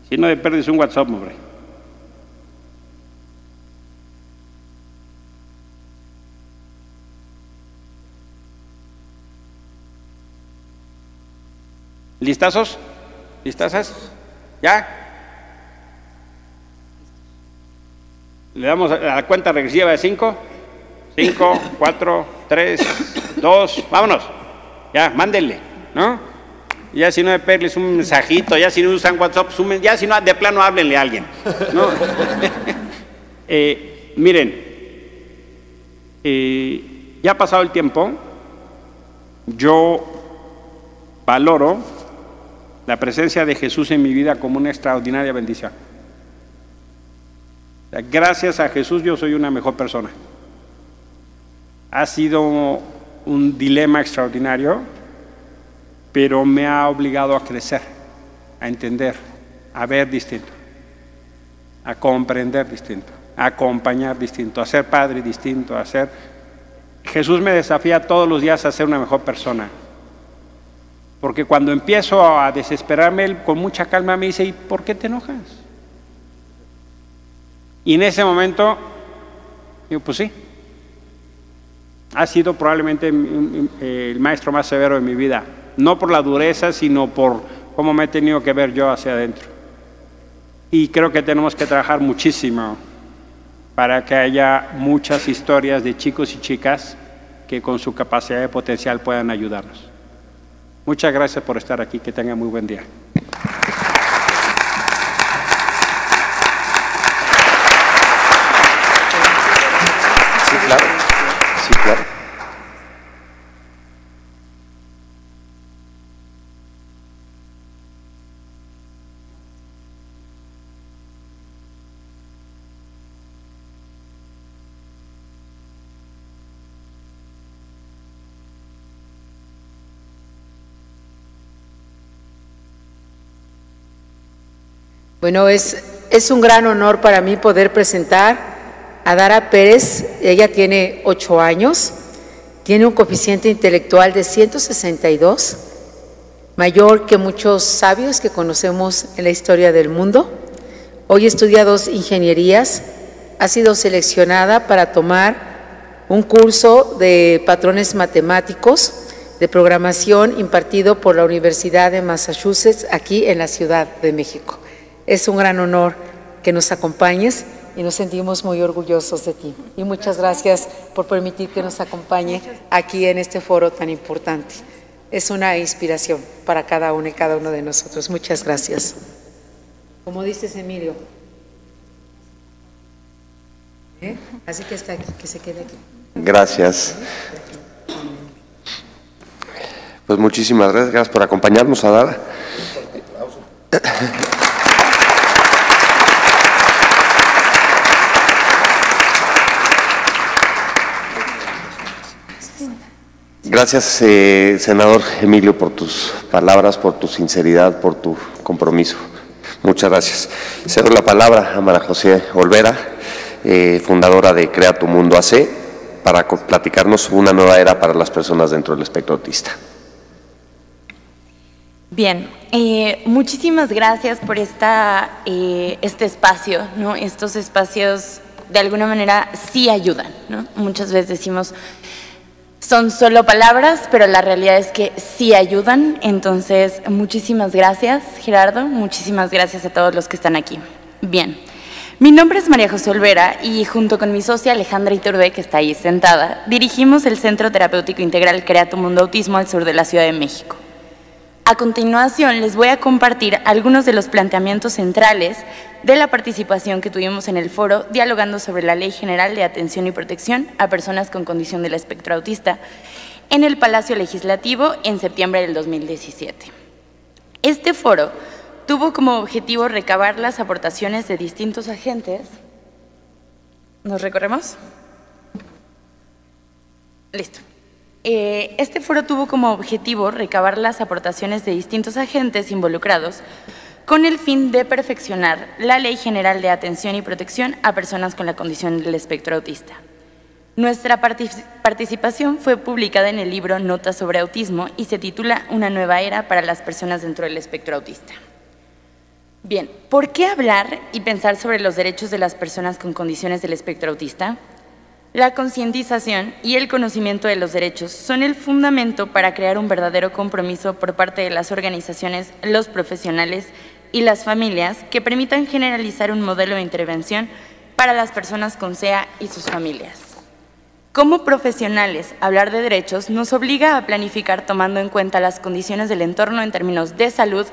Si no, pierdes un WhatsApp, hombre. ¿Listazos? ¿Listazas? ¿Ya? Le damos a la cuenta regresiva de 5, 4, 3, 2, vámonos. Ya, mándenle, ¿no? Ya si no de pedirles un mensajito, ya si no usan WhatsApp, ya si no de plano háblenle a alguien, ¿no? Miren, ya ha pasado el tiempo, yo valoro la presencia de Jesús en mi vida como una extraordinaria bendición. Gracias a Jesús yo soy una mejor persona. Ha sido un dilema extraordinario, pero me ha obligado a crecer, a entender, a ver distinto, a comprender distinto, a acompañar distinto, a ser padre distinto, a ser... Jesús me desafía todos los días a ser una mejor persona. Porque cuando empiezo a desesperarme, él con mucha calma me dice, ¿y por qué te enojas? Y en ese momento, digo, pues sí, ha sido probablemente el maestro más severo de mi vida. No por la dureza, sino por cómo me he tenido que ver yo hacia adentro. Y creo que tenemos que trabajar muchísimo para que haya muchas historias de chicos y chicas que con su capacidad de potencial puedan ayudarnos. Muchas gracias por estar aquí, que tengan muy buen día. Sí, claro. Sí, claro. Bueno, es un gran honor para mí poder presentar a Dara Pérez. Ella tiene 8 años, tiene un coeficiente intelectual de 162, mayor que muchos sabios que conocemos en la historia del mundo, Hoy estudia 2 ingenierías, ha sido seleccionada para tomar un curso de patrones matemáticos de programación impartido por la Universidad de Massachusetts aquí en la Ciudad de México. Es un gran honor que nos acompañes y nos sentimos muy orgullosos de ti. Y muchas gracias por permitir que nos acompañe aquí en este foro tan importante. Es una inspiración para cada uno y cada uno de nosotros. Muchas gracias. Como dices, Emilio. Así que está aquí, que se quede aquí. Gracias. Pues muchísimas gracias por acompañarnos, Adara. Gracias, senador Emilio, por tus palabras, por tu sinceridad, por tu compromiso. Muchas gracias. Cedo la palabra a María José Olvera, fundadora de Crea tu Mundo AC, para platicarnos una nueva era para las personas dentro del espectro autista. Bien, muchísimas gracias por este espacio, ¿no? Estos espacios de alguna manera sí ayudan, ¿no? Muchas veces decimos, son solo palabras, pero la realidad es que sí ayudan. Entonces, muchísimas gracias, Gerardo, muchísimas gracias a todos los que están aquí. Bien, mi nombre es María José Olvera y junto con mi socia Alejandra Iturbé, que está ahí sentada, dirigimos el Centro Terapéutico Integral Crea tu Mundo Autismo al sur de la Ciudad de México. A continuación, les voy a compartir algunos de los planteamientos centrales de la participación que tuvimos en el foro dialogando sobre la Ley General de Atención y Protección a Personas con Condición del Espectro Autista en el Palacio Legislativo en septiembre del 2017. Este foro tuvo como objetivo recabar las aportaciones de distintos agentes. ¿Nos recorremos? Listo. Este foro tuvo como objetivo recabar las aportaciones de distintos agentes involucrados con el fin de perfeccionar la Ley General de Atención y Protección a Personas con la Condición del Espectro Autista. Nuestra participación fue publicada en el libro Notas sobre Autismo y se titula Una nueva era para las personas dentro del espectro autista. Bien, ¿por qué hablar y pensar sobre los derechos de las personas con condiciones del espectro autista? La concientización y el conocimiento de los derechos son el fundamento para crear un verdadero compromiso por parte de las organizaciones, los profesionales y las familias que permitan generalizar un modelo de intervención para las personas con CEA y sus familias. Como profesionales, hablar de derechos nos obliga a planificar tomando en cuenta las condiciones del entorno en términos de salud,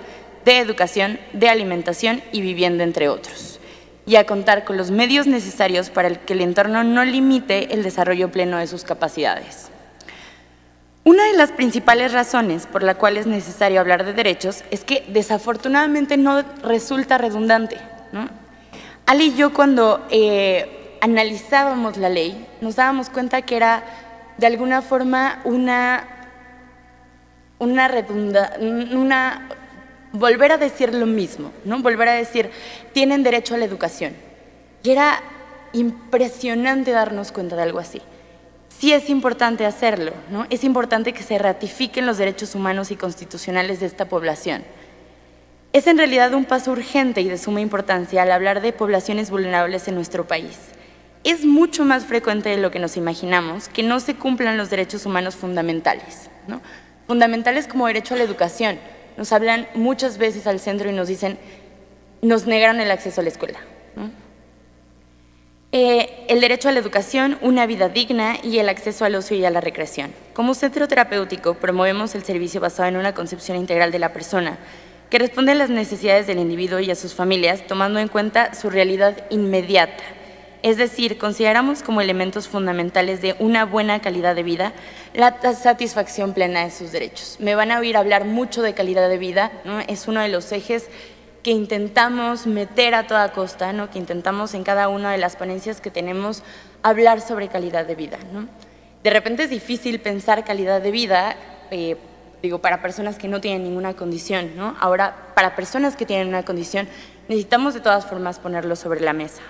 de educación, de alimentación y vivienda, entre otros, y a contar con los medios necesarios para que el entorno no limite el desarrollo pleno de sus capacidades. Una de las principales razones por la cual es necesario hablar de derechos es que desafortunadamente no resulta redundante, ¿no? Ale y yo cuando analizábamos la ley nos dábamos cuenta que era de alguna forma volver a decir lo mismo, ¿no? Volver a decir, tienen derecho a la educación. Y era impresionante darnos cuenta de algo así. Sí es importante hacerlo, ¿no? Es importante que se ratifiquen los derechos humanos y constitucionales de esta población. Es en realidad un paso urgente y de suma importancia al hablar de poblaciones vulnerables en nuestro país. Es mucho más frecuente de lo que nos imaginamos que no se cumplan los derechos humanos fundamentales, ¿no? Fundamentales como derecho a la educación. Nos hablan muchas veces al centro y nos dicen, nos negaron el acceso a la escuela, ¿no? El derecho a la educación, una vida digna y el acceso al ocio y a la recreación. Como centro terapéutico promovemos el servicio basado en una concepción integral de la persona que responde a las necesidades del individuo y a sus familias tomando en cuenta su realidad inmediata. Es decir, consideramos como elementos fundamentales de una buena calidad de vida la satisfacción plena de sus derechos. Me van a oír hablar mucho de calidad de vida, ¿no? Es uno de los ejes que intentamos meter a toda costa, ¿no? Que intentamos en cada una de las ponencias que tenemos hablar sobre calidad de vida, ¿no? De repente es difícil pensar calidad de vida, para personas que no tienen ninguna condición, ¿no? Ahora, para personas que tienen una condición, necesitamos de todas formas ponerlo sobre la mesa.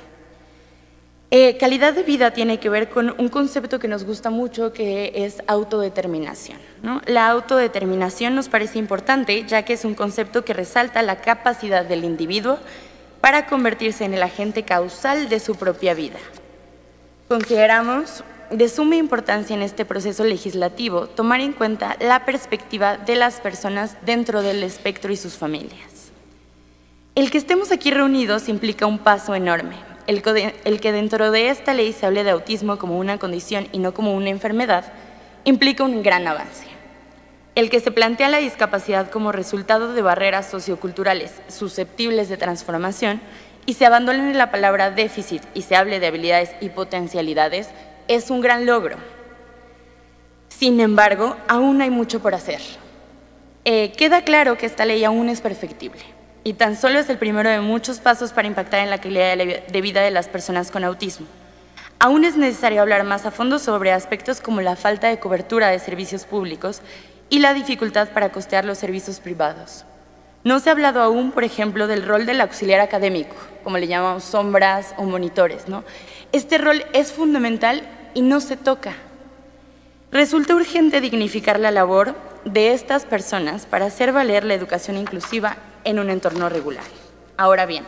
Calidad de vida tiene que ver con un concepto que nos gusta mucho, que es autodeterminación, ¿no? La autodeterminación nos parece importante, ya que es un concepto que resalta la capacidad del individuo para convertirse en el agente causal de su propia vida. Consideramos de suma importancia en este proceso legislativo tomar en cuenta la perspectiva de las personas dentro del espectro y sus familias. El que estemos aquí reunidos implica un paso enorme. El que dentro de esta ley se hable de autismo como una condición y no como una enfermedad implica un gran avance. El que se plantea la discapacidad como resultado de barreras socioculturales susceptibles de transformación y se abandone la palabra déficit y se hable de habilidades y potencialidades es un gran logro. Sin embargo, aún hay mucho por hacer. Queda claro que esta ley aún es perfectible y tan solo es el primero de muchos pasos para impactar en la calidad de vida de las personas con autismo. Aún es necesario hablar más a fondo sobre aspectos como la falta de cobertura de servicios públicos y la dificultad para costear los servicios privados. No se ha hablado aún, por ejemplo, del rol del auxiliar académico, como le llamamos sombras o monitores, ¿no? Este rol es fundamental y no se toca. Resulta urgente dignificar la labor de estas personas para hacer valer la educación inclusiva en un entorno regular. Ahora bien,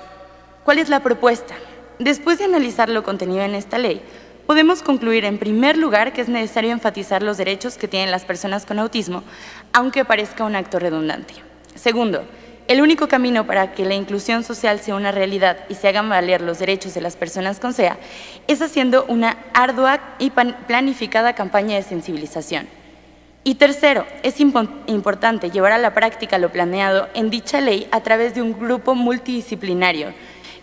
¿cuál es la propuesta? Después de analizar lo contenido en esta ley, podemos concluir en primer lugar que es necesario enfatizar los derechos que tienen las personas con autismo, aunque parezca un acto redundante. Segundo, el único camino para que la inclusión social sea una realidad y se hagan valer los derechos de las personas con SEA es haciendo una ardua y planificada campaña de sensibilización. Y tercero, es importante llevar a la práctica lo planeado en dicha ley a través de un grupo multidisciplinario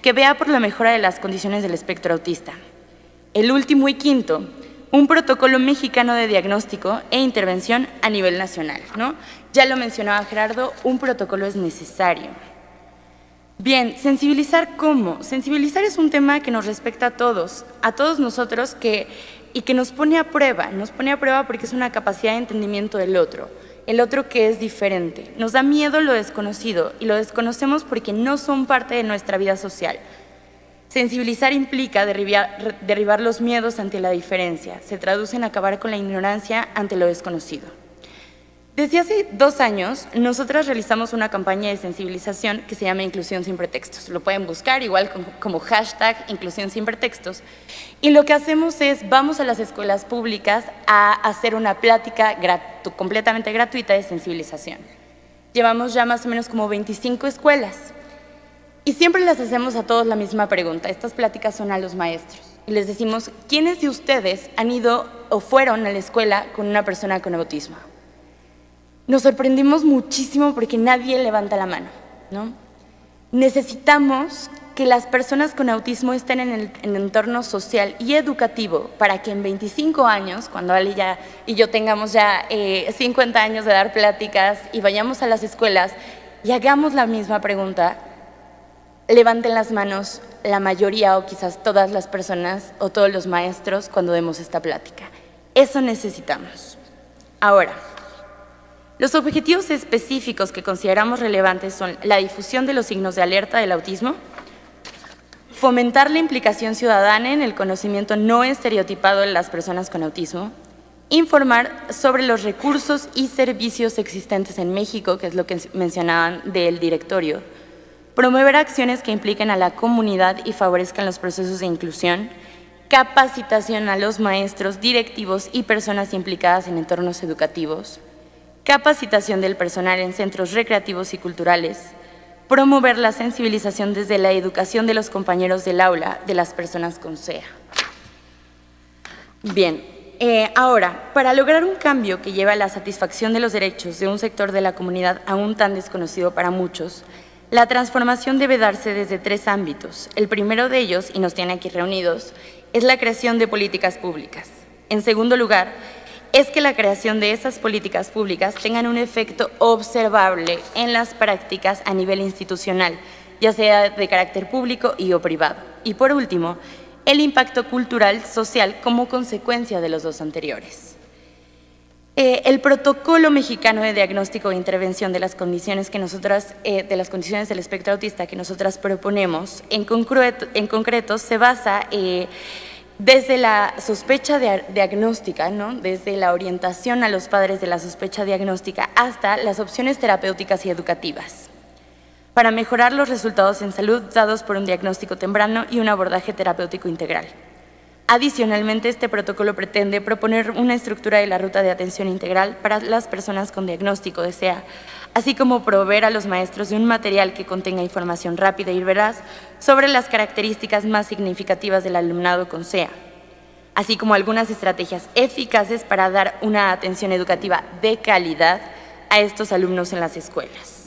que vea por la mejora de las condiciones del espectro autista. El último y quinto, un protocolo mexicano de diagnóstico e intervención a nivel nacional, ¿no? Ya lo mencionaba Gerardo, un protocolo es necesario. Bien, sensibilizar ¿cómo? Sensibilizar es un tema que nos respecta a todos nosotros y que nos pone a prueba porque es una capacidad de entendimiento del otro, el otro que es diferente. Nos da miedo lo desconocido y lo desconocemos porque no son parte de nuestra vida social. Sensibilizar implica derribar los miedos ante la diferencia, se traduce en acabar con la ignorancia ante lo desconocido. Desde hace 2 años, nosotras realizamos una campaña de sensibilización que se llama Inclusión sin pretextos. Lo pueden buscar igual como hashtag Inclusión sin pretextos. Y lo que hacemos es, vamos a las escuelas públicas a hacer una plática completamente gratuita de sensibilización. Llevamos ya más o menos como 25 escuelas. Y siempre les hacemos a todos la misma pregunta. Estas pláticas son a los maestros. Y les decimos, ¿quiénes de ustedes han ido o fueron a la escuela con una persona con autismo? Nos sorprendimos muchísimo porque nadie levanta la mano, ¿no? Necesitamos que las personas con autismo estén en el entorno social y educativo para que en 25 años, cuando Ale y yo tengamos ya 50 años de dar pláticas y vayamos a las escuelas y hagamos la misma pregunta, levanten las manos la mayoría o quizás todas las personas o todos los maestros cuando demos esta plática. Eso necesitamos. Ahora, los objetivos específicos que consideramos relevantes son la difusión de los signos de alerta del autismo, fomentar la implicación ciudadana en el conocimiento no estereotipado de las personas con autismo, informar sobre los recursos y servicios existentes en México, que es lo que mencionaban del directorio, promover acciones que impliquen a la comunidad y favorezcan los procesos de inclusión, capacitación a los maestros, directivos y personas implicadas en entornos educativos, capacitación del personal en centros recreativos y culturales, promover la sensibilización desde la educación de los compañeros del aula de las personas con SEA. Bien, ahora, para lograr un cambio que lleve a la satisfacción de los derechos de un sector de la comunidad aún tan desconocido para muchos, la transformación debe darse desde 3 ámbitos. El primero de ellos, y nos tiene aquí reunidos, es la creación de políticas públicas. En segundo lugar, es que la creación de esas políticas públicas tengan un efecto observable en las prácticas a nivel institucional, ya sea de carácter público y o privado. Y por último, el impacto cultural, social, como consecuencia de los 2 anteriores. El protocolo mexicano de diagnóstico e intervención de las condiciones del espectro autista que nosotras proponemos, en concreto se basa desde la sospecha diagnóstica, ¿no? Desde la orientación a los padres de la sospecha diagnóstica hasta las opciones terapéuticas y educativas. para mejorar los resultados en salud dados por un diagnóstico temprano y un abordaje terapéutico integral. Adicionalmente, este protocolo pretende proponer una estructura de la ruta de atención integral para las personas con diagnóstico de SEA, así como proveer a los maestros de un material que contenga información rápida y veraz sobre las características más significativas del alumnado con SEA, así como algunas estrategias eficaces para dar una atención educativa de calidad a estos alumnos en las escuelas.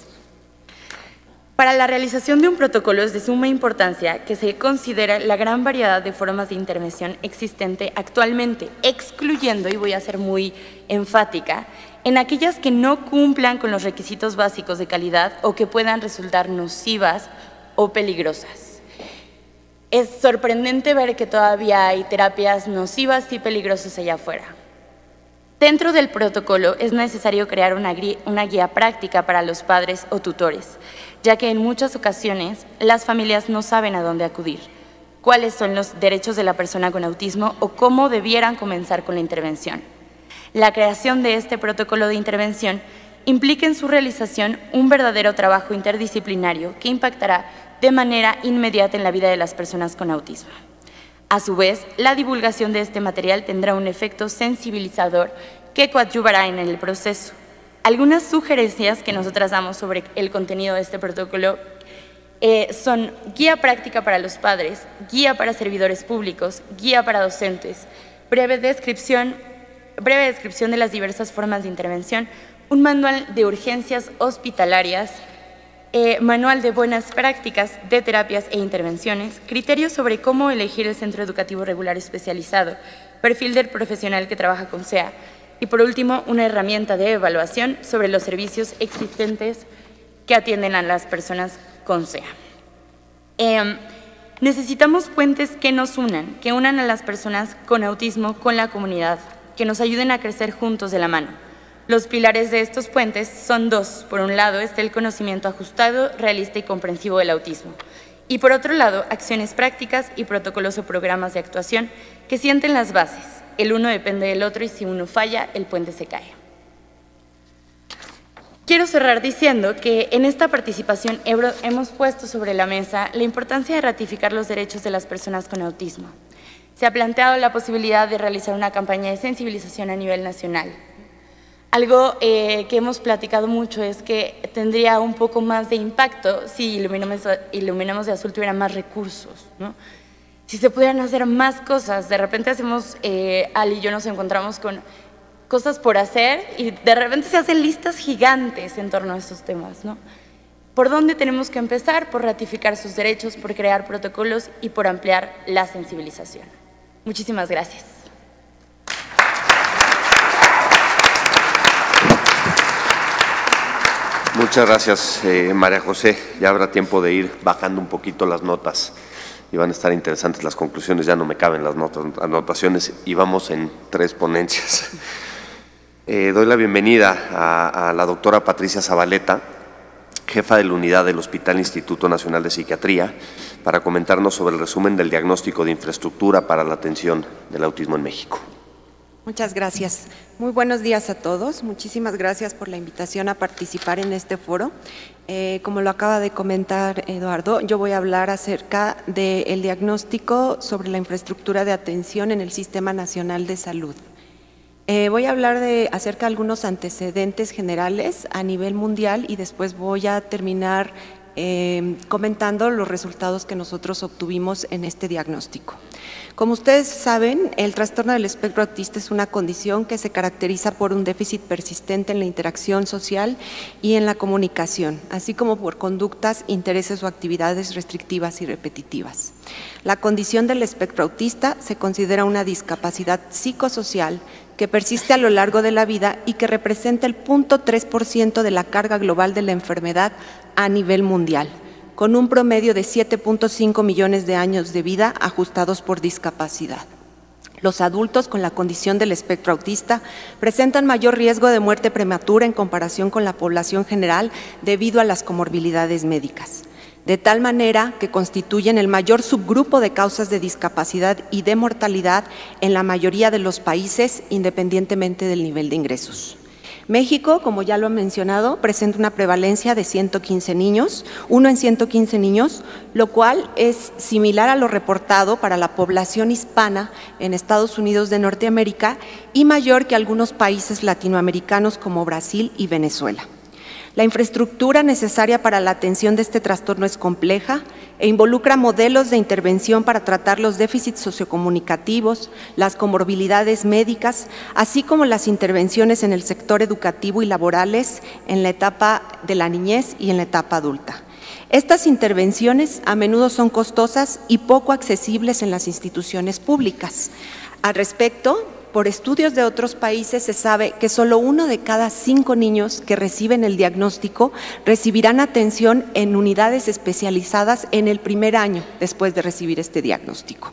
Para la realización de un protocolo es de suma importancia que se considere la gran variedad de formas de intervención existente actualmente, excluyendo, y voy a ser muy enfática, en aquellas que no cumplan con los requisitos básicos de calidad o que puedan resultar nocivas o peligrosas. Es sorprendente ver que todavía hay terapias nocivas y peligrosas allá afuera. Dentro del protocolo es necesario crear una guía práctica para los padres o tutores, ya que en muchas ocasiones las familias no saben a dónde acudir, cuáles son los derechos de la persona con autismo o cómo debieran comenzar con la intervención. La creación de este protocolo de intervención implica en su realización un verdadero trabajo interdisciplinario que impactará de manera inmediata en la vida de las personas con autismo. A su vez, la divulgación de este material tendrá un efecto sensibilizador que coadyuvará en el proceso. Algunas sugerencias que nosotras damos sobre el contenido de este protocolo son guía práctica para los padres, guía para servidores públicos, guía para docentes, breve descripción de las diversas formas de intervención, un manual de urgencias hospitalarias, manual de buenas prácticas de terapias e intervenciones, criterios sobre cómo elegir el centro educativo regular especializado, perfil del profesional que trabaja con SEA y, por último, una herramienta de evaluación sobre los servicios existentes que atienden a las personas con SEA. Necesitamos puentes que nos unan, que unan a las personas con autismo con la comunidad, que nos ayuden a crecer juntos de la mano. Los pilares de estos puentes son dos. Por un lado está el conocimiento ajustado, realista y comprensivo del autismo. Y por otro lado, acciones prácticas y protocolos o programas de actuación que sienten las bases. El uno depende del otro y si uno falla, el puente se cae. Quiero cerrar diciendo que en esta participación hemos puesto sobre la mesa la importancia de ratificar los derechos de las personas con autismo. Se ha planteado la posibilidad de realizar una campaña de sensibilización a nivel nacional. Algo que hemos platicado mucho es que tendría un poco más de impacto si Iluminemos de Azul tuviera más recursos, ¿no? Si se pudieran hacer más cosas. De repente Ali y yo nos encontramos con cosas por hacer y de repente se hacen listas gigantes en torno a estos temas, ¿no? ¿Por dónde tenemos que empezar? Por ratificar sus derechos, por crear protocolos y por ampliar la sensibilización. Muchísimas gracias. Muchas gracias, María José. Ya habrá tiempo de ir bajando un poquito las notas y van a estar interesantes las conclusiones. Ya no me caben las anotaciones y vamos en 3 ponencias. Doy la bienvenida a la doctora Patricia Zabaleta, jefa de la unidad del Hospital Instituto Nacional de Psiquiatría, para comentarnos sobre el resumen del diagnóstico de infraestructura para la atención del autismo en México. Muchas gracias. Muy buenos días a todos. Muchísimas gracias por la invitación a participar en este foro. Como lo acaba de comentar Eduardo, yo voy a hablar acerca del diagnóstico sobre la infraestructura de atención en el Sistema Nacional de Salud. Voy a hablar acerca de algunos antecedentes generales a nivel mundial y después voy a terminar comentando los resultados que nosotros obtuvimos en este diagnóstico. Como ustedes saben, el trastorno del espectro autista es una condición que se caracteriza por un déficit persistente en la interacción social y en la comunicación, así como por conductas, intereses o actividades restrictivas y repetitivas. La condición del espectro autista se considera una discapacidad psicosocial que persiste a lo largo de la vida y que representa el 0.3% de la carga global de la enfermedad a nivel mundial, con un promedio de 7.5 millones de años de vida ajustados por discapacidad. Los adultos con la condición del espectro autista presentan mayor riesgo de muerte prematura en comparación con la población general debido a las comorbilidades médicas, de tal manera que constituyen el mayor subgrupo de causas de discapacidad y de mortalidad en la mayoría de los países, independientemente del nivel de ingresos. México, como ya lo he mencionado, presenta una prevalencia de 115 niños, 1 en 115 niños, lo cual es similar a lo reportado para la población hispana en Estados Unidos de Norteamérica y mayor que algunos países latinoamericanos como Brasil y Venezuela. La infraestructura necesaria para la atención de este trastorno es compleja e involucra modelos de intervención para tratar los déficits sociocomunicativos, las comorbilidades médicas, así como las intervenciones en el sector educativo y laborales en la etapa de la niñez y en la etapa adulta. Estas intervenciones a menudo son costosas y poco accesibles en las instituciones públicas. Al respecto, por estudios de otros países se sabe que solo 1 de cada 5 niños que reciben el diagnóstico recibirán atención en unidades especializadas en el primer año después de recibir este diagnóstico.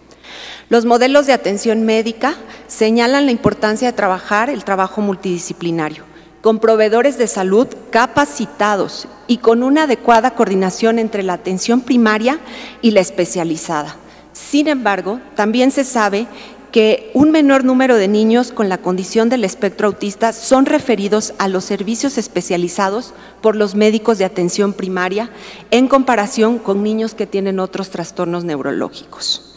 Los modelos de atención médica señalan la importancia de trabajar el trabajo multidisciplinario, con proveedores de salud capacitados y con una adecuada coordinación entre la atención primaria y la especializada. Sin embargo, también se sabe que un menor número de niños con la condición del espectro autista son referidos a los servicios especializados por los médicos de atención primaria en comparación con niños que tienen otros trastornos neurológicos.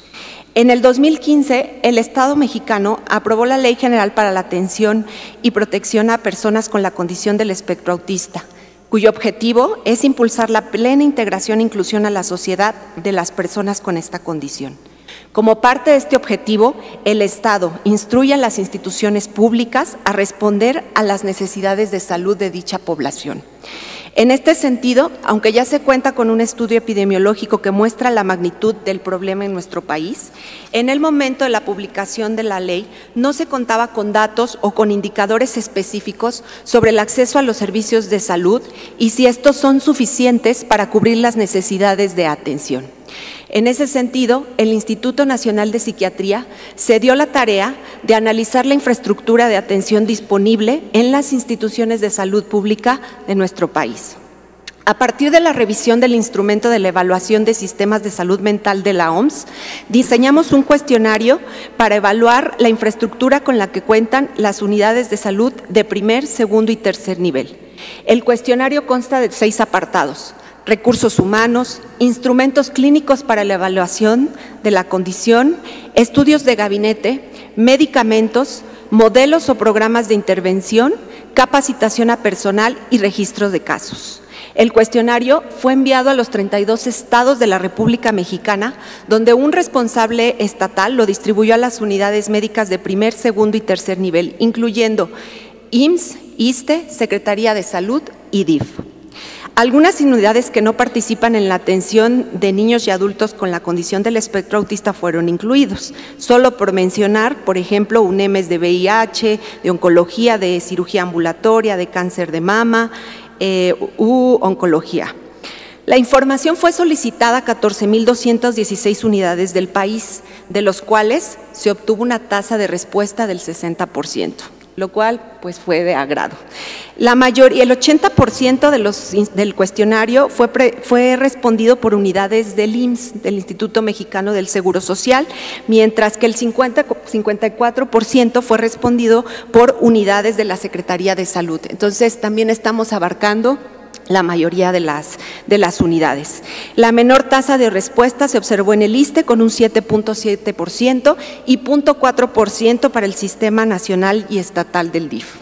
En el 2015, el Estado mexicano aprobó la Ley General para la Atención y Protección a Personas con la Condición del Espectro Autista, cuyo objetivo es impulsar la plena integración e inclusión a la sociedad de las personas con esta condición. Como parte de este objetivo, el Estado instruye a las instituciones públicas a responder a las necesidades de salud de dicha población. En este sentido, aunque ya se cuenta con un estudio epidemiológico que muestra la magnitud del problema en nuestro país, en el momento de la publicación de la ley no se contaba con datos o con indicadores específicos sobre el acceso a los servicios de salud y si estos son suficientes para cubrir las necesidades de atención. En ese sentido, el Instituto Nacional de Psiquiatría se dio la tarea de analizar la infraestructura de atención disponible en las instituciones de salud pública de nuestro país. A partir de la revisión del instrumento de la evaluación de sistemas de salud mental de la OMS, diseñamos un cuestionario para evaluar la infraestructura con la que cuentan las unidades de salud de primer, segundo y tercer nivel. El cuestionario consta de 6 apartados: recursos humanos, instrumentos clínicos para la evaluación de la condición, estudios de gabinete, medicamentos, modelos o programas de intervención, capacitación a personal y registro de casos. El cuestionario fue enviado a los 32 estados de la República Mexicana, donde un responsable estatal lo distribuyó a las unidades médicas de primer, segundo y tercer nivel, incluyendo IMSS, ISSSTE, Secretaría de Salud y DIF. Algunas unidades que no participan en la atención de niños y adultos con la condición del espectro autista fueron incluidos, solo por mencionar, por ejemplo, UNEMES de VIH, de oncología, de cirugía ambulatoria, de cáncer de mama, oncología. La información fue solicitada a 14,216 unidades del país, de los cuales se obtuvo una tasa de respuesta del 60%. Lo cual pues fue de agrado. La mayoría, el 80% del cuestionario fue respondido por unidades del IMSS, del Instituto Mexicano del Seguro Social, mientras que el 54% fue respondido por unidades de la Secretaría de Salud. Entonces también estamos abarcando la mayoría de las unidades. La menor tasa de respuesta se observó en el ISSSTE con un 7.7% y 0.4% para el Sistema Nacional y Estatal del DIF.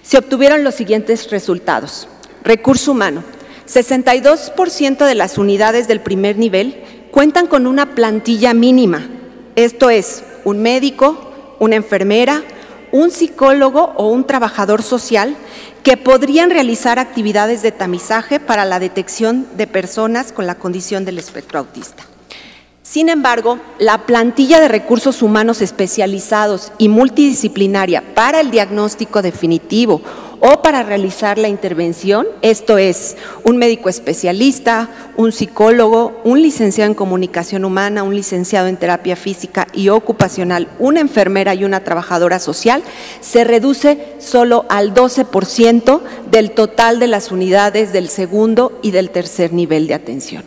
Se obtuvieron los siguientes resultados. Recurso humano. 62% de las unidades del primer nivel cuentan con una plantilla mínima, esto es, un médico, una enfermera, un psicólogo o un trabajador social que podrían realizar actividades de tamizaje para la detección de personas con la condición del espectro autista. Sin embargo, la plantilla de recursos humanos especializados y multidisciplinaria para el diagnóstico definitivo o para realizar la intervención, esto es, un médico especialista, un psicólogo, un licenciado en comunicación humana, un licenciado en terapia física y ocupacional, una enfermera y una trabajadora social, se reduce solo al 12% del total de las unidades del segundo y del tercer nivel de atención.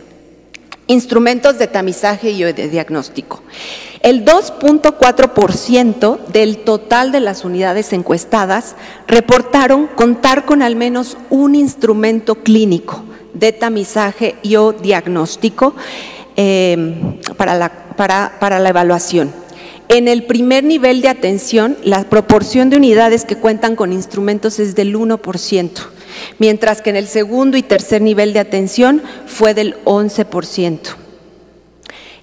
Instrumentos de tamizaje y de diagnóstico. El 2.4% del total de las unidades encuestadas reportaron contar con al menos un instrumento clínico de tamizaje y o diagnóstico para la evaluación. En el primer nivel de atención, la proporción de unidades que cuentan con instrumentos es del 1%, mientras que en el segundo y tercer nivel de atención fue del 11%.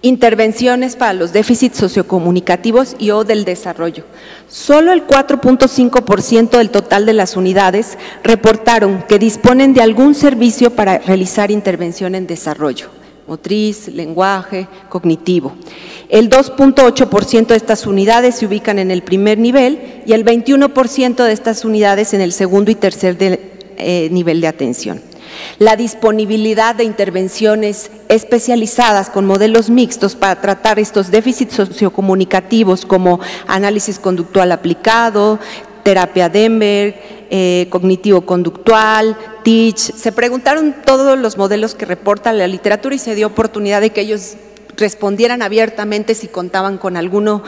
Intervenciones para los déficits sociocomunicativos y o del desarrollo. Solo el 4.5% del total de las unidades reportaron que disponen de algún servicio para realizar intervención en desarrollo, motriz, lenguaje, cognitivo. El 2.8% de estas unidades se ubican en el primer nivel y el 21% de estas unidades en el segundo y tercer nivel de atención. La disponibilidad de intervenciones especializadas con modelos mixtos para tratar estos déficits sociocomunicativos como análisis conductual aplicado, terapia Denver, cognitivo-conductual, TEACH. Se preguntaron todos los modelos que reporta la literatura y se dio oportunidad de que ellos respondieran abiertamente si contaban con alguno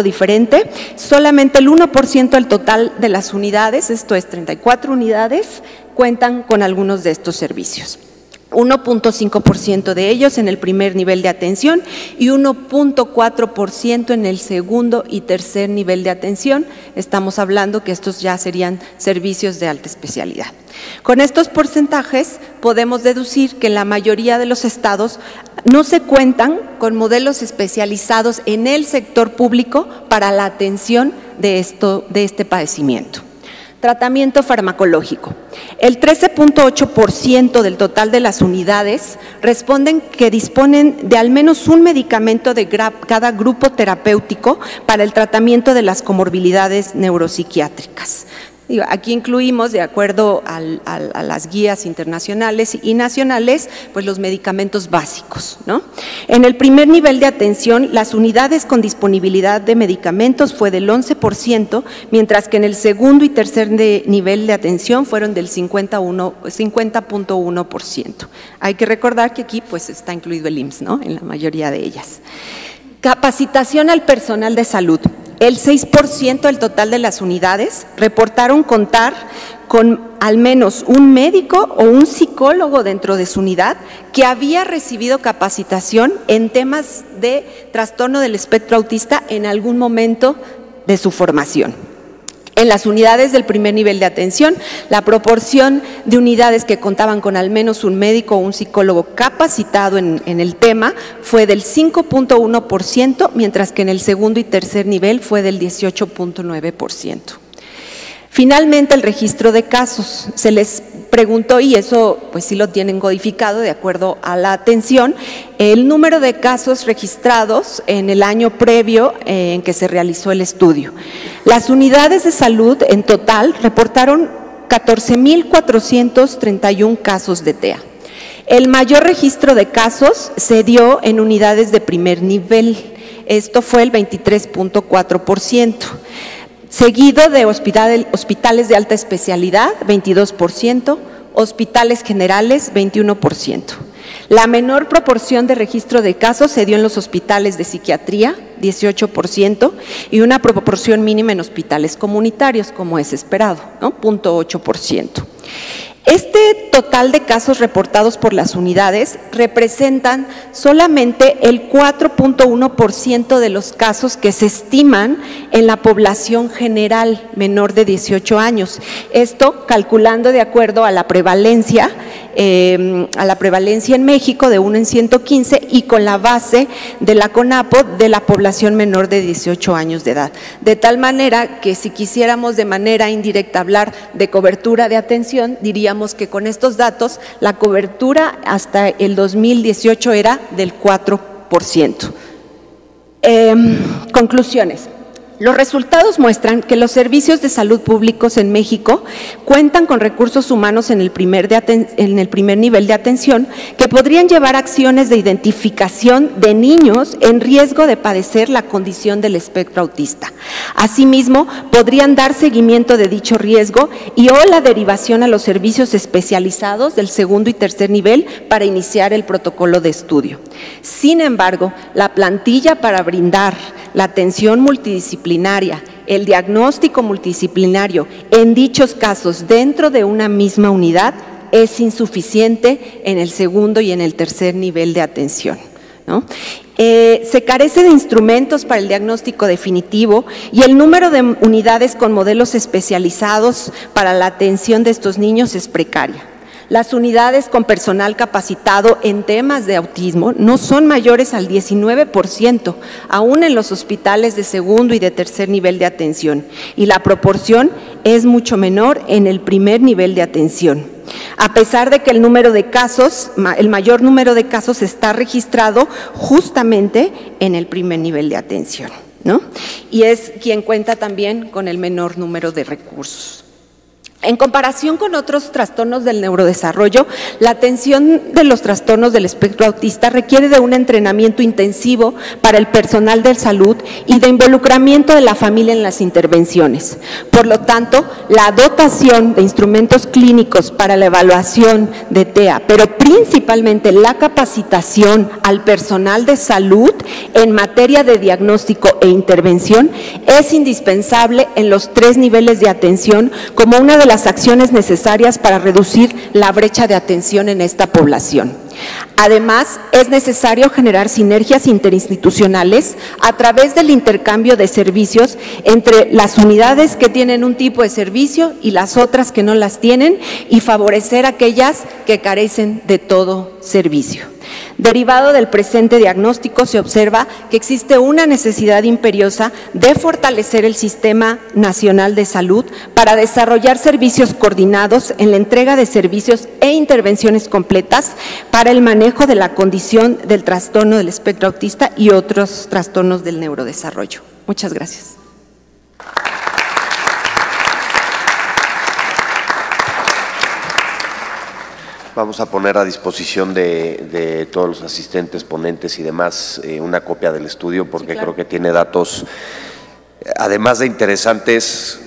diferente. Solamente el 1% del total de las unidades, esto es 34 unidades, cuentan con algunos de estos servicios. 1.5% de ellos en el primer nivel de atención y 1.4% en el segundo y tercer nivel de atención. Estamos hablando que estos ya serían servicios de alta especialidad. Con estos porcentajes podemos deducir que en la mayoría de los estados no se cuentan con modelos especializados en el sector público para la atención de este padecimiento. Tratamiento farmacológico. El 13.8% del total de las unidades responden que disponen de al menos un medicamento de cada grupo terapéutico para el tratamiento de las comorbilidades neuropsiquiátricas. Aquí incluimos, de acuerdo a las guías internacionales y nacionales, pues los medicamentos básicos, ¿no? En el primer nivel de atención, las unidades con disponibilidad de medicamentos fue del 11%, mientras que en el segundo y tercer nivel de atención fueron del 50.1%. Hay que recordar que aquí pues está incluido el IMSS, ¿no? En la mayoría de ellas. Capacitación al personal de salud. El 6% del total de las unidades reportaron contar con al menos un médico o un psicólogo dentro de su unidad que había recibido capacitación en temas de trastorno del espectro autista en algún momento de su formación. En las unidades del primer nivel de atención, la proporción de unidades que contaban con al menos un médico o un psicólogo capacitado en el tema fue del 5.1%, mientras que en el segundo y tercer nivel fue del 18.9%. Finalmente, el registro de casos. Se les preguntó, y eso pues sí lo tienen codificado de acuerdo a la atención, el número de casos registrados en el año previo en que se realizó el estudio. Las unidades de salud en total reportaron 14.431 casos de TEA. El mayor registro de casos se dio en unidades de primer nivel, esto fue el 23.4%. Seguido de hospitales de alta especialidad, 22%, hospitales generales, 21%. La menor proporción de registro de casos se dio en los hospitales de psiquiatría, 18%, y una proporción mínima en hospitales comunitarios, como es esperado, ¿no? 0.8%. Este total de casos reportados por las unidades representan solamente el 4.1% de los casos que se estiman en la población general menor de 18 años. Esto calculando de acuerdo a la prevalencia en México de 1 en 115 y con la base de la CONAPO de la población menor de 18 años de edad. De tal manera que si quisiéramos de manera indirecta hablar de cobertura de atención, diríamos que con estos datos la cobertura hasta el 2018 era del 4%. Conclusiones. Los resultados muestran que los servicios de salud públicos en México cuentan con recursos humanos en el primer nivel de atención que podrían llevar acciones de identificación de niños en riesgo de padecer la condición del espectro autista. Asimismo, podrían dar seguimiento de dicho riesgo y o la derivación a los servicios especializados del segundo y tercer nivel para iniciar el protocolo de estudio. Sin embargo, la plantilla para brindar la atención multidisciplinaria, el diagnóstico multidisciplinario en dichos casos dentro de una misma unidad es insuficiente en el segundo y en el tercer nivel de atención, ¿no? Se carece de instrumentos para el diagnóstico definitivo y el número de unidades con modelos especializados para la atención de estos niños es precaria. Las unidades con personal capacitado en temas de autismo no son mayores al 19%, aún en los hospitales de segundo y de tercer nivel de atención, y la proporción es mucho menor en el primer nivel de atención. A pesar de que el mayor número de casos está registrado justamente en el primer nivel de atención, ¿no? Y es quien cuenta también con el menor número de recursos. En comparación con otros trastornos del neurodesarrollo, la atención de los trastornos del espectro autista requiere de un entrenamiento intensivo para el personal de salud y de involucramiento de la familia en las intervenciones. Por lo tanto, la dotación de instrumentos clínicos para la evaluación de TEA, pero principalmente la capacitación al personal de salud en materia de diagnóstico e intervención es indispensable en los 3 niveles de atención como una de las acciones necesarias para reducir la brecha de atención en esta población. Además, es necesario generar sinergias interinstitucionales a través del intercambio de servicios entre las unidades que tienen un tipo de servicio y las otras que no las tienen y favorecer aquellas que carecen de todo servicio. Derivado del presente diagnóstico, se observa que existe una necesidad imperiosa de fortalecer el Sistema Nacional de Salud para desarrollar servicios coordinados en la entrega de servicios e intervenciones completas para el manejo de la condición del trastorno del espectro autista y otros trastornos del neurodesarrollo. Muchas gracias. Vamos a poner a disposición de todos los asistentes, ponentes y demás una copia del estudio porque sí, claro, creo que tiene datos, además de interesantes,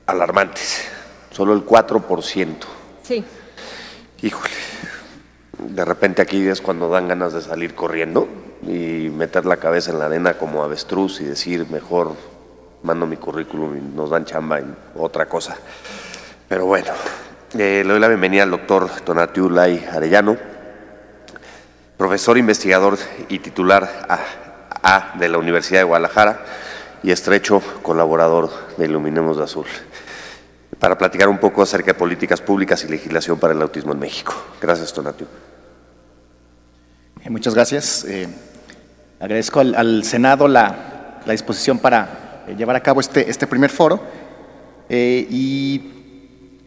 alarmantes. Solo el 4%. Sí. Híjole, de repente aquí es cuando dan ganas de salir corriendo y meter la cabeza en la arena como avestruz y decir, mejor mando mi currículum y nos dan chamba en otra cosa. Pero bueno. Le doy la bienvenida al doctor Tonatiuh Lai Arellano, profesor investigador y titular de la Universidad de Guadalajara y estrecho colaborador de Iluminemos de Azul, para platicar un poco acerca de políticas públicas y legislación para el autismo en México. Gracias, Tonatiuh. Muchas gracias. Agradezco al Senado la disposición para llevar a cabo este primer foro y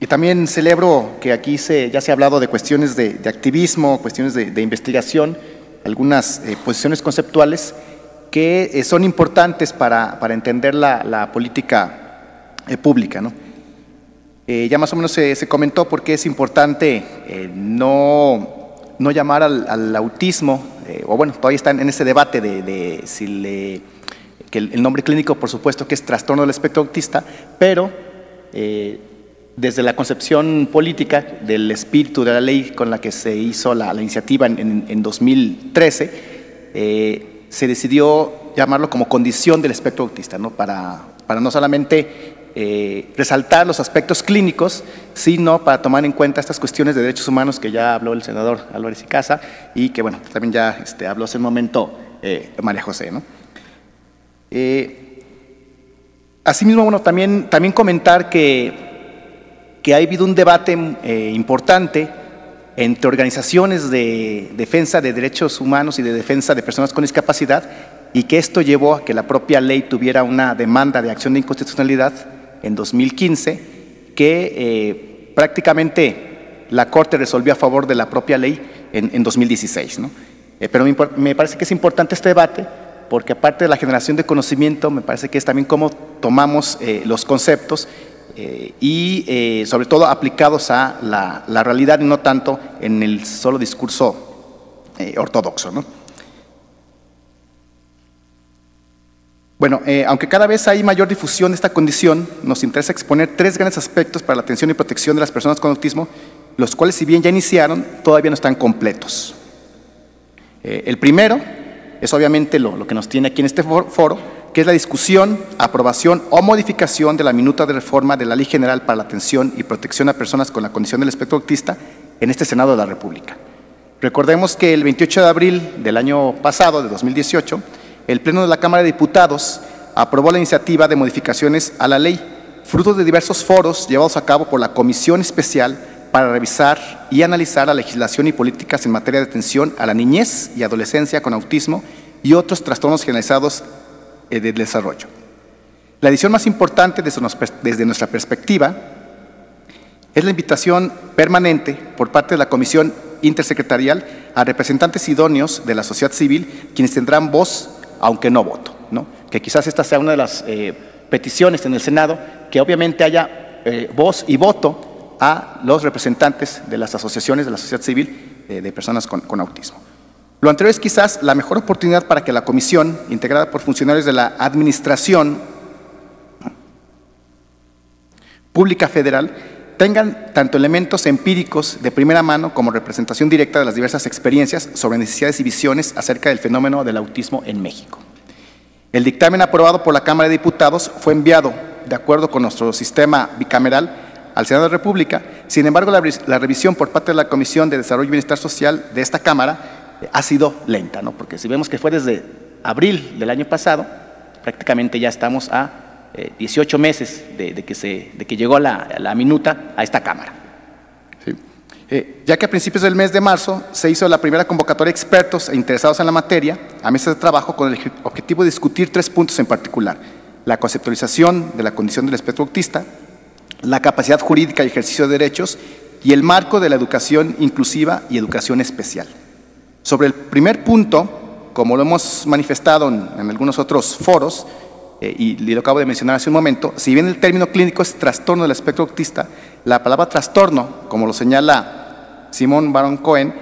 también celebro que aquí ya se ha hablado de cuestiones de activismo, cuestiones de investigación, algunas posiciones conceptuales que son importantes para entender la política pública, ¿no? Ya más o menos se comentó por qué es importante no llamar al autismo, o bueno, todavía están en ese debate de si que el nombre clínico, por supuesto, que es trastorno del espectro autista, pero desde la concepción política del espíritu de la ley con la que se hizo la iniciativa en 2013, se decidió llamarlo como condición del espectro autista, ¿no? Para no solamente resaltar los aspectos clínicos, sino para tomar en cuenta estas cuestiones de derechos humanos que ya habló el senador Álvarez y Casa y que bueno, también ya habló hace un momento María José, ¿no? Asimismo, bueno, también comentar que ha habido un debate importante entre organizaciones de defensa de derechos humanos y de defensa de personas con discapacidad y que esto llevó a que la propia ley tuviera una demanda de acción de inconstitucionalidad en 2015 que prácticamente la Corte resolvió a favor de la propia ley en 2016, ¿no? Pero me parece que es importante este debate porque aparte de la generación de conocimiento, me parece que es también cómo tomamos los conceptos y sobre todo aplicados a la realidad y no tanto en el solo discurso ortodoxo, ¿no? Bueno, aunque cada vez hay mayor difusión de esta condición, nos interesa exponer 3 grandes aspectos para la atención y protección de las personas con autismo, los cuales, si bien ya iniciaron, todavía no están completos. El primero es obviamente lo que nos tiene aquí en este foro, que es la discusión, aprobación o modificación de la minuta de reforma de la Ley General para la Atención y Protección a Personas con la Condición del Espectro Autista en este Senado de la República. Recordemos que el 28 de abril del año pasado, de 2018, el Pleno de la Cámara de Diputados aprobó la iniciativa de modificaciones a la ley, fruto de diversos foros llevados a cabo por la Comisión Especial para revisar y analizar la legislación y políticas en materia de atención a la niñez y adolescencia con autismo y otros trastornos generalizados del desarrollo. La edición más importante desde nuestra perspectiva es la invitación permanente por parte de la Comisión Intersecretarial a representantes idóneos de la sociedad civil, quienes tendrán voz, aunque no voto, ¿no? Que quizás esta sea una de las peticiones en el Senado, que obviamente haya voz y voto a los representantes de las asociaciones de la sociedad civil de personas con autismo. Lo anterior es quizás la mejor oportunidad para que la comisión, integrada por funcionarios de la Administración Pública Federal, tengan tanto elementos empíricos de primera mano como representación directa de las diversas experiencias sobre necesidades y visiones acerca del fenómeno del autismo en México. El dictamen aprobado por la Cámara de Diputados fue enviado, de acuerdo con nuestro sistema bicameral, al Senado de la República. Sin embargo, la revisión por parte de la Comisión de Desarrollo y Bienestar Social de esta Cámara ha sido lenta, ¿no? Porque si vemos que fue desde abril del año pasado, prácticamente ya estamos a 18 meses de que llegó la minuta a esta Cámara. Sí. Ya que a principios del mes de marzo se hizo la primera convocatoria de expertos e interesados en la materia a mesas de trabajo con el objetivo de discutir 3 puntos en particular: la conceptualización de la condición del espectro autista, la capacidad jurídica y ejercicio de derechos y el marco de la educación inclusiva y educación especial. Sobre el primer punto, como lo hemos manifestado en algunos otros foros, y lo acabo de mencionar hace un momento, si bien el término clínico es trastorno del espectro autista, la palabra trastorno, como lo señala Simón Baron Cohen,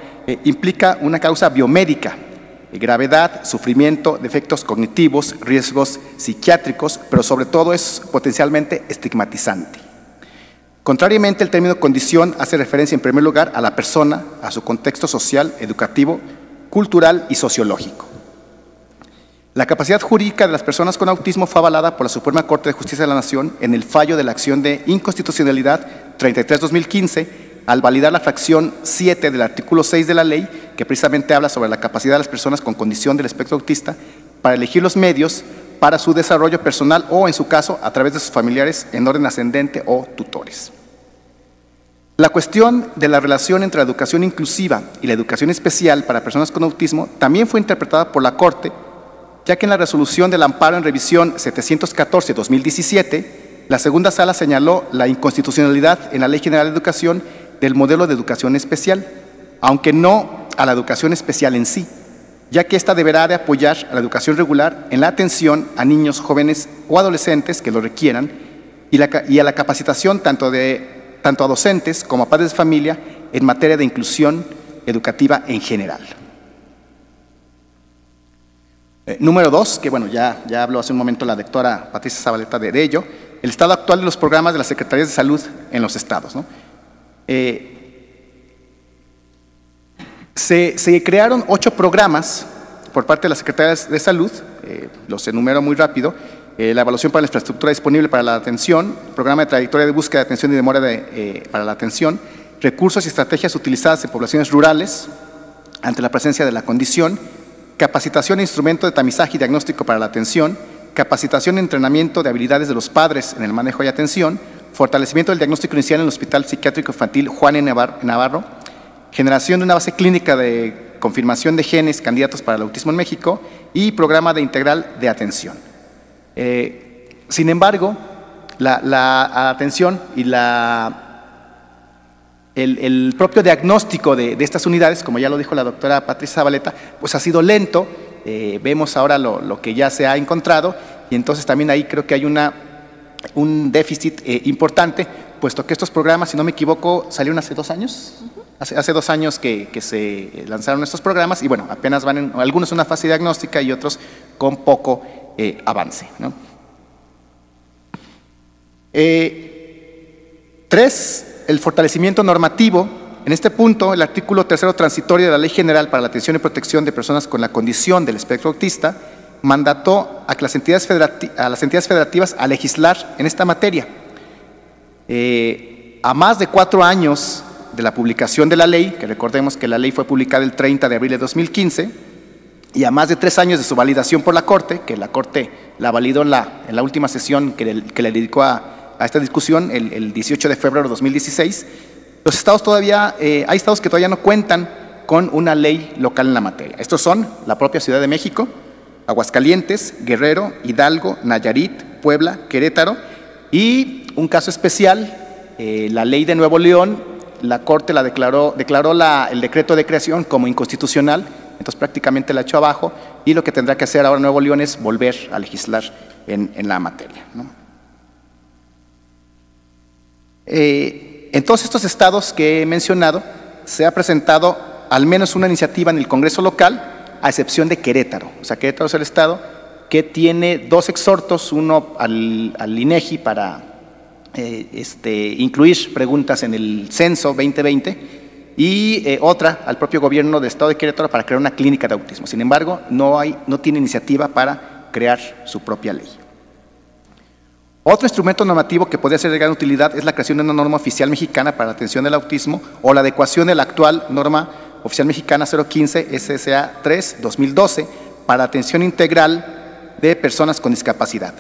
implica una causa biomédica, gravedad, sufrimiento, defectos cognitivos, riesgos psiquiátricos, pero sobre todo es potencialmente estigmatizante. Contrariamente, el término condición hace referencia en primer lugar a la persona, a su contexto social, educativo, cultural y sociológico. La capacidad jurídica de las personas con autismo fue avalada por la Suprema Corte de Justicia de la Nación en el fallo de la acción de inconstitucionalidad 33-2015 al validar la fracción 7 del artículo 6 de la ley, que precisamente habla sobre la capacidad de las personas con condición del espectro autista para elegir los medios para su desarrollo personal o, en su caso, a través de sus familiares en orden ascendente o tutores. La cuestión de la relación entre la educación inclusiva y la educación especial para personas con autismo también fue interpretada por la Corte, ya que en la resolución del amparo en revisión 714-2017, la segunda sala señaló la inconstitucionalidad en la Ley General de Educación del modelo de educación especial, aunque no a la educación especial en sí, ya que ésta deberá de apoyar a la educación regular en la atención a niños, jóvenes o adolescentes que lo requieran y a la capacitación tanto a docentes como a padres de familia en materia de inclusión educativa en general. Número 2, que bueno, ya habló hace un momento la doctora Patricia Zabaleta de ello, el estado actual de los programas de las Secretarías de Salud en los estados, ¿no? Se crearon 8 programas por parte de las Secretarías de Salud, los enumero muy rápido: la evaluación para la infraestructura disponible para la atención, programa de trayectoria de búsqueda de atención y demora para la atención, recursos y estrategias utilizadas en poblaciones rurales ante la presencia de la condición, capacitación e instrumento de tamizaje y diagnóstico para la atención, capacitación y entrenamiento de habilidades de los padres en el manejo y atención, fortalecimiento del diagnóstico inicial en el Hospital Psiquiátrico Infantil Juan N. Navarro, generación de una base clínica de confirmación de genes candidatos para el autismo en México y programa de integral de atención. Sin embargo, la atención y el propio diagnóstico de estas unidades, como ya lo dijo la doctora Patricia Zabaleta, pues ha sido lento vemos ahora lo que ya se ha encontrado, y entonces también ahí creo que hay un déficit importante, puesto que estos programas, si no me equivoco, salieron hace 2 años. Hace 2 años que se lanzaron estos programas, y bueno, apenas van algunos en una fase diagnóstica y otros con poco avance, ¿no? 3, el fortalecimiento normativo. En este punto, el artículo 3º transitorio de la Ley General para la Atención y Protección de Personas con la Condición del Espectro Autista mandató a las entidades federativas a legislar en esta materia. A más de 4 años de la publicación de la ley, que recordemos que la ley fue publicada el 30 de abril de 2015, y a más de 3 años de su validación por la Corte, que la Corte la validó en la última sesión que le dedicó a esta discusión, el 18 de febrero de 2016, los estados todavía, hay estados que todavía no cuentan con una ley local en la materia. Estos son la propia Ciudad de México, Aguascalientes, Guerrero, Hidalgo, Nayarit, Puebla, Querétaro, y un caso especial, la ley de Nuevo León. La Corte declaró el decreto de creación como inconstitucional, entonces prácticamente la echó abajo, y lo que tendrá que hacer ahora Nuevo León es volver a legislar en la materia, ¿no? En todos estos estados que he mencionado, se ha presentado al menos una iniciativa en el Congreso local, a excepción de Querétaro. O sea, Querétaro es el estado que tiene 2 exhortos, uno al INEGI para incluir preguntas en el censo 2020 y otra al propio gobierno del estado de Querétaro para crear una clínica de autismo. Sin embargo, no tiene iniciativa para crear su propia ley. Otro instrumento normativo que podría ser de gran utilidad es la creación de una norma oficial mexicana para la atención del autismo o la adecuación de la actual norma oficial mexicana 015 SSA 3/2012 para atención integral de personas con discapacidad.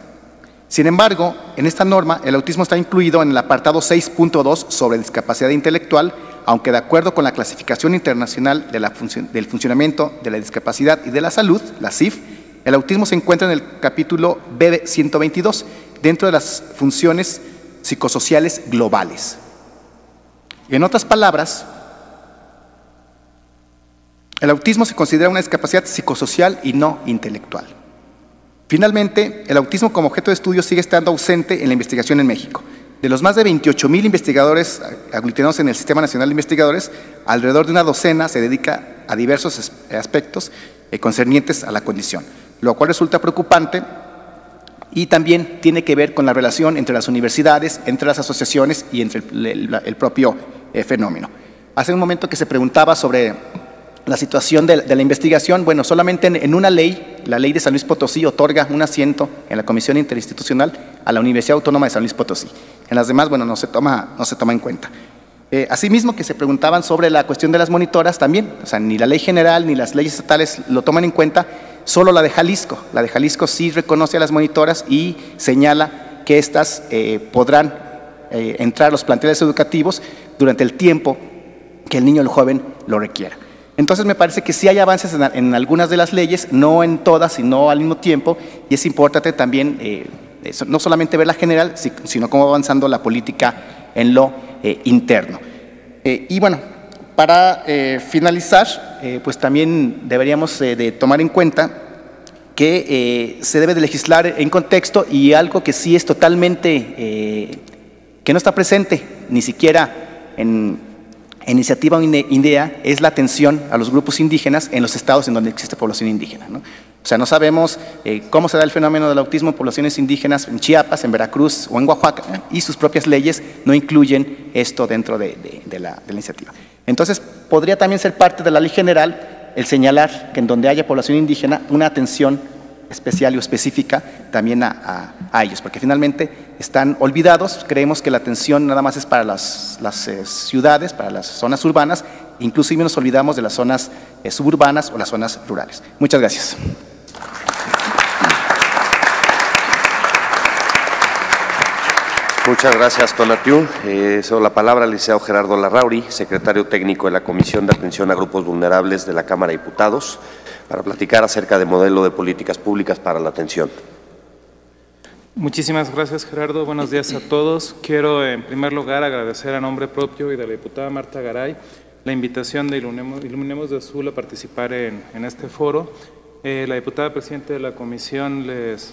Sin embargo, en esta norma, el autismo está incluido en el apartado 6.2 sobre discapacidad intelectual, aunque de acuerdo con la clasificación internacional del funcionamiento de la discapacidad y de la salud, la CIF, el autismo se encuentra en el capítulo B 122, dentro de las funciones psicosociales globales. En otras palabras, el autismo se considera una discapacidad psicosocial y no intelectual. Finalmente, el autismo como objeto de estudio sigue estando ausente en la investigación en México. De los más de 28,000 investigadores aglutinados en el Sistema Nacional de Investigadores, alrededor de una docena se dedica a diversos aspectos concernientes a la condición, lo cual resulta preocupante y también tiene que ver con la relación entre las universidades, entre las asociaciones y entre el propio fenómeno. Hace un momento que se preguntaba sobre la situación de la investigación. Bueno, solamente en una ley, la ley de San Luis Potosí, otorga un asiento en la Comisión Interinstitucional a la Universidad Autónoma de San Luis Potosí. En las demás, bueno, no se toma en cuenta. Asimismo, que se preguntaban sobre la cuestión de las monitoras también, o sea, ni la ley general ni las leyes estatales lo toman en cuenta, solo la de Jalisco. La de Jalisco sí reconoce a las monitoras y señala que éstas podrán entrar a los planteles educativos durante el tiempo que el niño o el joven lo requiera. Entonces me parece que sí hay avances en algunas de las leyes, no en todas, sino al mismo tiempo, y es importante también no solamente ver la general, sino cómo va avanzando la política en lo interno. Y bueno, para finalizar, pues también deberíamos de tomar en cuenta que se debe de legislar en contexto, y algo que sí es totalmente, que no está presente ni siquiera en iniciativa INDEA, es la atención a los grupos indígenas en los estados en donde existe población indígena, ¿no? O sea, no sabemos cómo se da el fenómeno del autismo en poblaciones indígenas en Chiapas, en Veracruz o en Oaxaca, y sus propias leyes no incluyen esto dentro de la iniciativa. Entonces, podría también ser parte de la ley general el señalar que en donde haya población indígena, una atención especial o específica también a ellos, porque finalmente están olvidados. Creemos que la atención nada más es para las ciudades, para las zonas urbanas, inclusive nos olvidamos de las zonas suburbanas o las zonas rurales. Muchas gracias. Muchas gracias, Tonatiuh. Cedo la palabra al licenciado Gerardo Larrauri, secretario técnico de la Comisión de Atención a Grupos Vulnerables de la Cámara de Diputados, para platicar acerca del modelo de políticas públicas para la atención. Muchísimas gracias, Gerardo. Buenos días a todos. Quiero, en primer lugar, agradecer a nombre propio y de la diputada Marta Garay la invitación de Iluminemos de Azul a participar en este foro. La diputada presidenta de la comisión,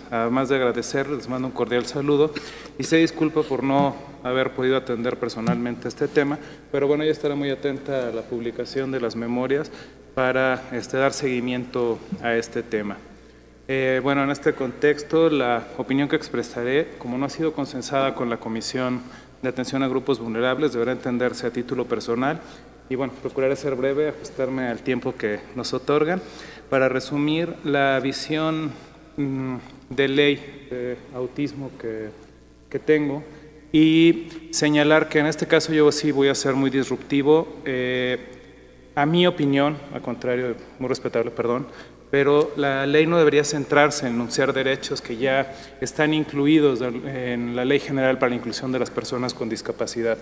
además de agradecer, les mando un cordial saludo y se disculpa por no haber podido atender personalmente este tema, pero bueno, ella estará muy atenta a la publicación de las memorias para dar seguimiento a este tema. Bueno, en este contexto, la opinión que expresaré, como no ha sido consensada con la Comisión de Atención a Grupos Vulnerables, deberá entenderse a título personal y bueno, procuraré ser breve, ajustarme al tiempo que nos otorgan. Para resumir, la visión de ley de autismo que tengo y señalar que en este caso yo sí voy a ser muy disruptivo. A mi opinión, al contrario, muy respetable, perdón, pero la ley no debería centrarse en enunciar derechos que ya están incluidos en la Ley General para la Inclusión de las Personas con Discapacidad.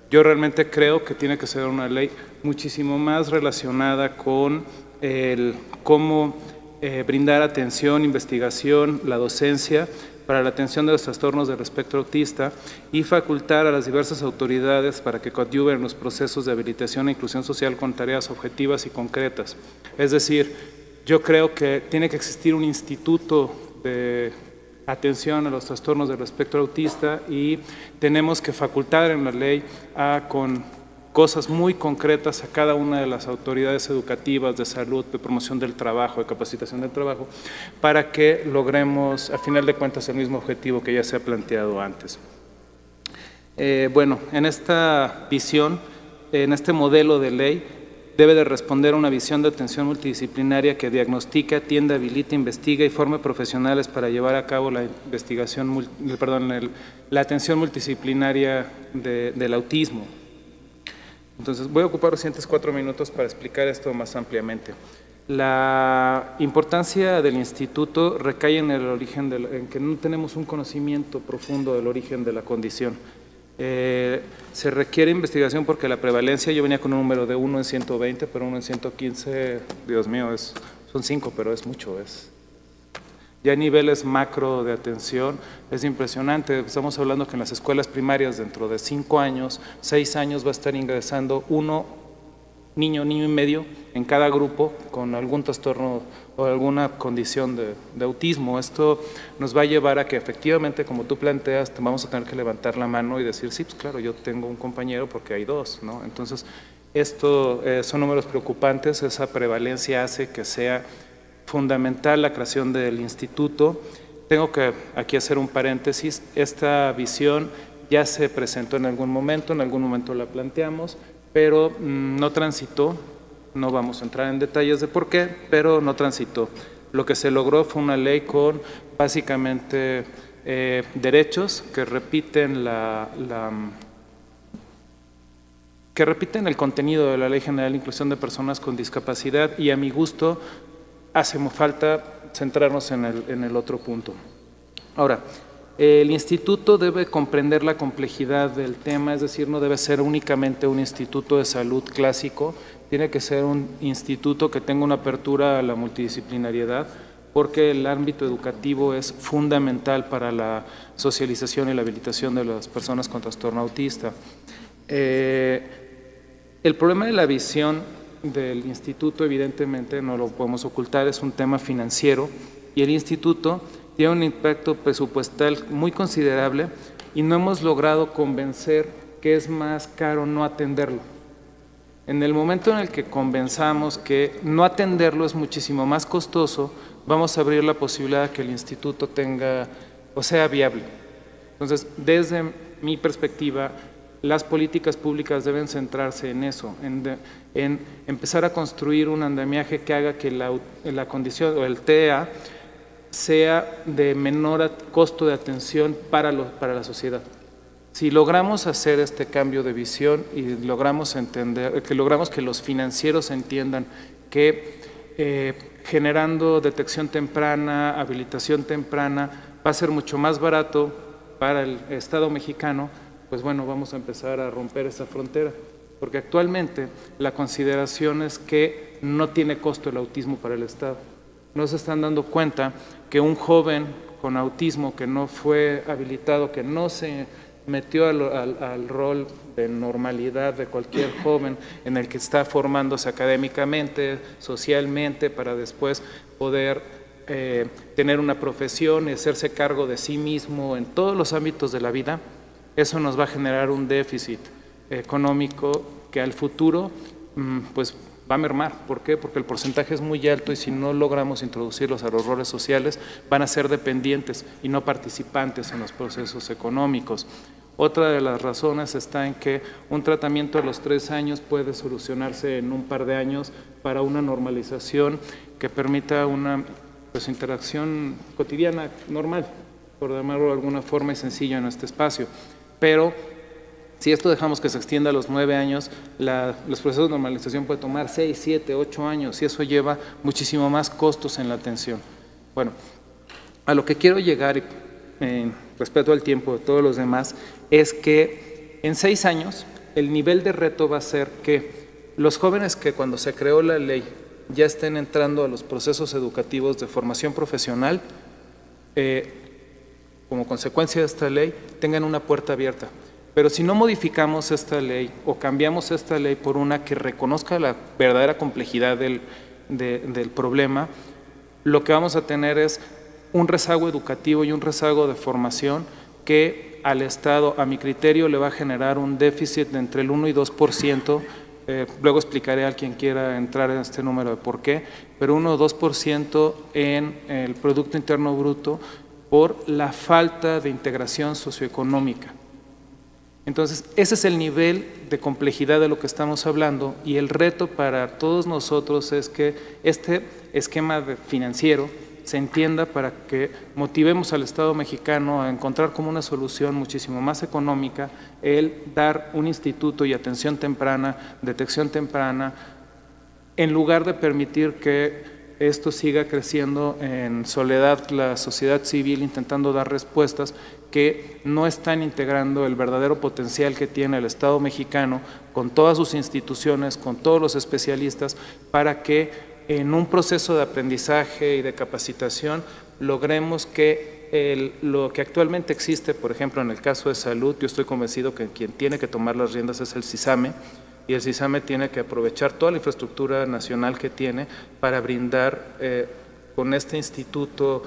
Yo realmente creo que tiene que ser una ley muchísimo más relacionada con cómo brindar atención, investigación, la docencia para la atención de los trastornos del espectro autista y facultar a las diversas autoridades para que coadyuven en los procesos de habilitación e inclusión social con tareas objetivas y concretas. Es decir, yo creo que tiene que existir un instituto de atención a los trastornos del espectro autista y tenemos que facultar en la ley con cosas muy concretas a cada una de las autoridades educativas, de salud, de promoción del trabajo, de capacitación del trabajo, para que logremos, a final de cuentas, el mismo objetivo que ya se ha planteado antes. Bueno, en esta visión, en este modelo de ley, debe de responder a una visión de atención multidisciplinaria que diagnostique, atienda, habilite, investigue y forme profesionales para llevar a cabo la investigación, la atención multidisciplinaria del autismo. Entonces, voy a ocupar los siguientes 4 minutos para explicar esto más ampliamente. La importancia del instituto recae en el origen, en que no tenemos un conocimiento profundo del origen de la condición. Se requiere investigación porque la prevalencia, yo venía con un número de 1 en 120, pero 1 en 115, Dios mío, son 5, pero es mucho, ya a niveles macro de atención es impresionante. Estamos hablando que en las escuelas primarias dentro de 5 años, 6 años va a estar ingresando niño y medio en cada grupo con algún trastorno o alguna condición de autismo. Esto nos va a llevar a que efectivamente, como tú planteas, vamos a tener que levantar la mano y decir, sí, pues claro, yo tengo un compañero porque hay 2, ¿no? Entonces, esto son números preocupantes, esa prevalencia hace que sea fundamental la creación del instituto. Tengo que aquí hacer un paréntesis, esta visión ya se presentó en algún momento la planteamos, pero no transitó, no vamos a entrar en detalles de por qué, pero no transitó. Lo que se logró fue una ley con básicamente derechos que repiten el contenido de la Ley General de Inclusión de Personas con Discapacidad y a mi gusto hace falta centrarnos en el otro punto. Ahora, el instituto debe comprender la complejidad del tema, es decir, no debe ser únicamente un instituto de salud clásico, tiene que ser un instituto que tenga una apertura a la multidisciplinariedad, porque el ámbito educativo es fundamental para la socialización y la habilitación de las personas con trastorno autista. El problema de la visión del instituto, evidentemente, no lo podemos ocultar, es un tema financiero y el instituto tiene un impacto presupuestal muy considerable y no hemos logrado convencer que es más caro no atenderlo. En el momento en el que convenzamos que no atenderlo es muchísimo más costoso, vamos a abrir la posibilidad de que el instituto sea viable. Entonces, desde mi perspectiva, las políticas públicas deben centrarse en eso, en empezar a construir un andamiaje que haga que la condición o el TEA sea de menor costo de atención para la sociedad. Si logramos hacer este cambio de visión y logramos que los financieros entiendan que generando detección temprana, habilitación temprana, va a ser mucho más barato para el Estado mexicano, pues bueno, vamos a empezar a romper esa frontera, porque actualmente la consideración es que no tiene costo el autismo para el Estado. No se están dando cuenta que un joven con autismo que no fue habilitado, que no se metió al rol de normalidad de cualquier joven en el que está formándose académicamente, socialmente, para después poder tener una profesión y hacerse cargo de sí mismo en todos los ámbitos de la vida. Eso nos va a generar un déficit económico que al futuro pues va a mermar. ¿Por qué? Porque el porcentaje es muy alto y si no logramos introducirlos a los roles sociales van a ser dependientes y no participantes en los procesos económicos. Otra de las razones está en que un tratamiento a los 3 años puede solucionarse en un par de años para una normalización que permita una interacción cotidiana normal, por llamarlo de alguna forma y sencilla en este espacio. Pero si esto dejamos que se extienda a los 9 años, los procesos de normalización pueden tomar 6, 7, 8 años y eso lleva muchísimo más costos en la atención. Bueno, a lo que quiero llegar, respeto al tiempo de todos los demás, es que en 6 años el nivel de reto va a ser que los jóvenes que cuando se creó la ley ya estén entrando a los procesos educativos de formación profesional, como consecuencia de esta ley, tengan una puerta abierta. Pero si no modificamos esta ley o cambiamos esta ley por una que reconozca la verdadera complejidad del problema, lo que vamos a tener es un rezago educativo y un rezago de formación que al Estado, a mi criterio, le va a generar un déficit de entre el 1 y 2%. Luego explicaré a quien quiera entrar en este número de por qué, pero 1 o 2% en el Producto Interno Bruto por la falta de integración socioeconómica. Entonces, ese es el nivel de complejidad de lo que estamos hablando y el reto para todos nosotros es que este esquema financiero se entienda para que motivemos al Estado mexicano a encontrar como una solución muchísimo más económica el dar un instituto y atención temprana, detección temprana, en lugar de permitir que esto siga creciendo en soledad, la sociedad civil intentando dar respuestas que no están integrando el verdadero potencial que tiene el Estado mexicano con todas sus instituciones, con todos los especialistas, para que en un proceso de aprendizaje y de capacitación logremos que lo que actualmente existe, por ejemplo, en el caso de salud, yo estoy convencido que quien tiene que tomar las riendas es el CISAME, y el CISAME tiene que aprovechar toda la infraestructura nacional que tiene para brindar con este instituto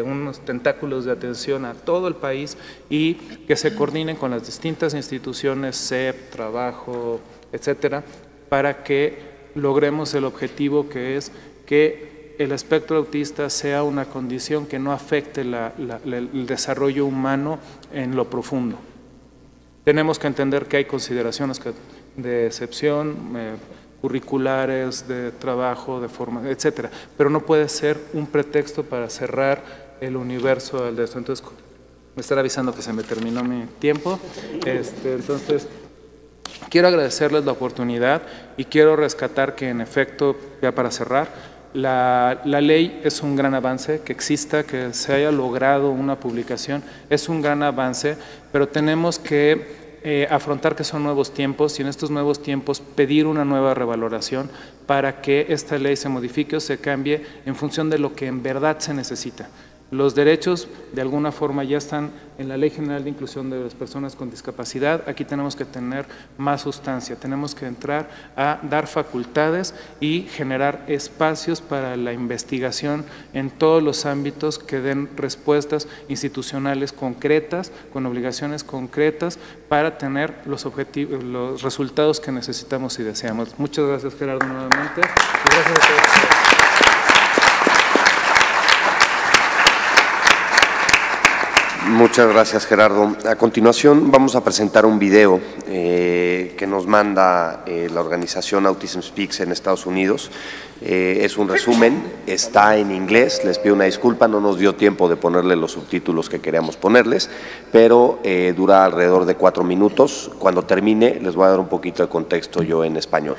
unos tentáculos de atención a todo el país y que se coordinen con las distintas instituciones, CEP, Trabajo, etcétera, para que logremos el objetivo que es que el espectro autista sea una condición que no afecte el desarrollo humano en lo profundo. Tenemos que entender que hay consideraciones de excepción, curriculares, de trabajo, de forma, etcétera, pero no puede ser un pretexto para cerrar el universo del de esto. Entonces, me están avisando que se me terminó mi tiempo. Entonces, quiero agradecerles la oportunidad y quiero rescatar que en efecto, ya para cerrar, la ley es un gran avance, que exista, que se haya logrado una publicación, es un gran avance, pero tenemos que afrontar que son nuevos tiempos y en estos nuevos tiempos pedir una nueva revaloración para que esta ley se modifique o se cambie en función de lo que en verdad se necesita. Los derechos de alguna forma ya están en la Ley General de Inclusión de las Personas con Discapacidad. Aquí tenemos que tener más sustancia, tenemos que entrar a dar facultades y generar espacios para la investigación en todos los ámbitos que den respuestas institucionales concretas, con obligaciones concretas para tener los objetivos, los resultados que necesitamos y deseamos. Muchas gracias, Gerardo, nuevamente. Y gracias a todos. Muchas gracias, Gerardo. A continuación vamos a presentar un video que nos manda la organización Autism Speaks en Estados Unidos. Es un resumen, está en inglés, les pido una disculpa, no nos dio tiempo de ponerle los subtítulos que queríamos ponerles, pero dura alrededor de 4 minutos. Cuando termine les voy a dar un poquito de contexto yo en español.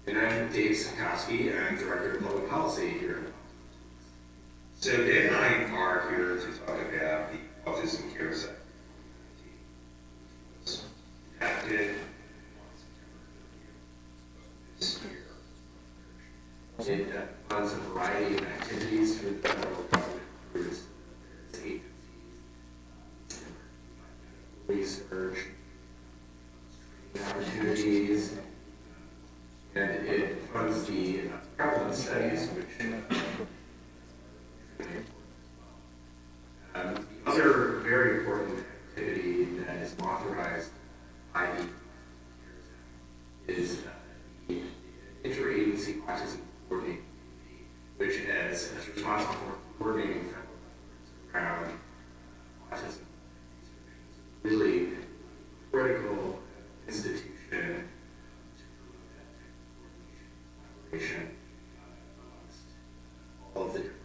And I'm Dave Sikowski, and I'm Director of Public Policy here. So Dave and I are here to talk about the Autism Cares Act. It was enacted on September 30th this year. It funds a variety of activities through the federal government, through its agencies, research, training opportunities, and it funds the prevalence studies, which the other very important activity that is authorized by the is the Interagency Autism Coordinating Committee, which is responsible for coordinating federal efforts around autism. Really critical institution to promote that type of coordination amongst all of the different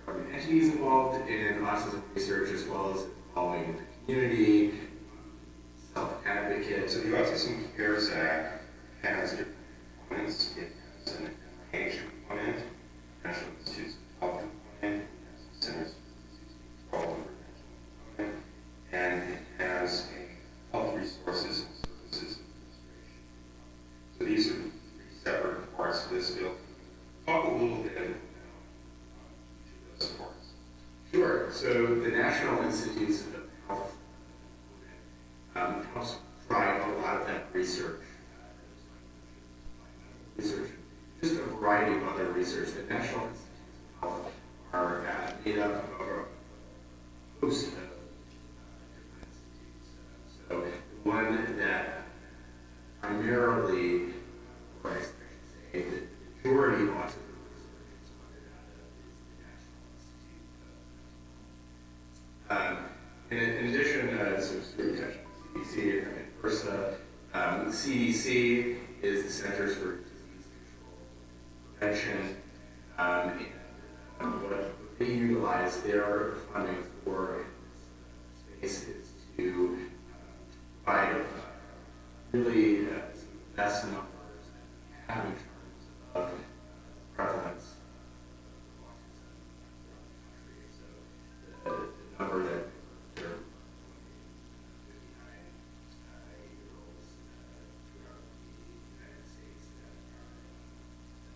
government entities involved in autism research, as well as involving the community, self-advocates. So the Autism Cares Act has different components. It has an NIH component, National Institutes of Health component, it has a Centers for Disease Control and Prevention component, and it has a Health Resources and Services Administration. So these are three separate parts of this bill. Talk a little bit about each of those parts. Sure. So the National Institutes of Health helps drive a lot of that research. Just a variety of other research. The National Institutes of Health are made up of a host of different institutes. So the one that primarily, or I should say, the majority of autism research is funded out of is the National Institute of Health. In addition, so we touched on CDC and HRSA. CDC is the Centers for Disease Control and Prevention, and what they utilize their funding for in this space is to provide really some of the best numbers that we have in terms of prevalence of autism throughout the country. So the number that there are 59 throughout the United States that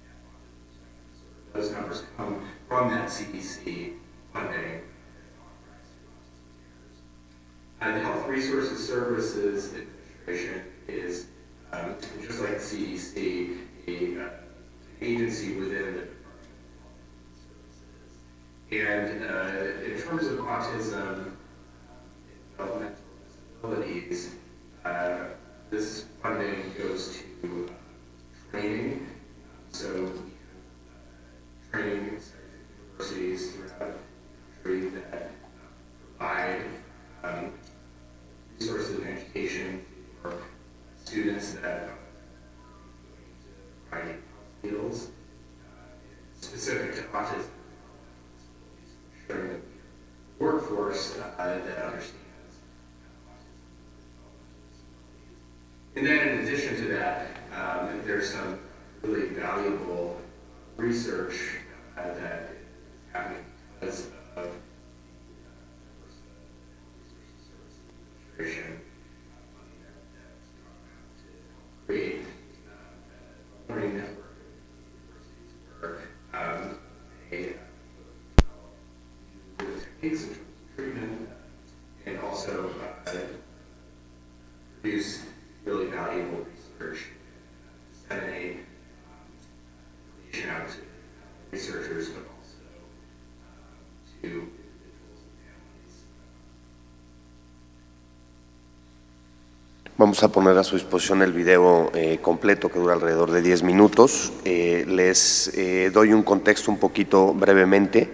have autism spectrum disorder. Those numbers come from that CDC funding authorized through Autism Cares. The Health Resources Services Administration is, just like the CDC, an agency within the Department of Health and Human Services. And in terms of autism and developmental disabilities, this funding goes to training. So we have training centers and universities throughout the country that provide resources and education for students that are going into a variety of health fields specific to autism. Ensuring that we have a workforce that understands autism. And then in addition to that, there's some really valuable research that is happening because of the Resources Services Administration funding that's gone out to help create a learning network of universities where they develop techniques in terms of treatment and also produce really valuable research and disseminate information out to researchers, but also to individuals and families. Vamos a poner a su disposición el video completo que dura alrededor de 10 minutos. Les doy un contexto un poquito brevemente.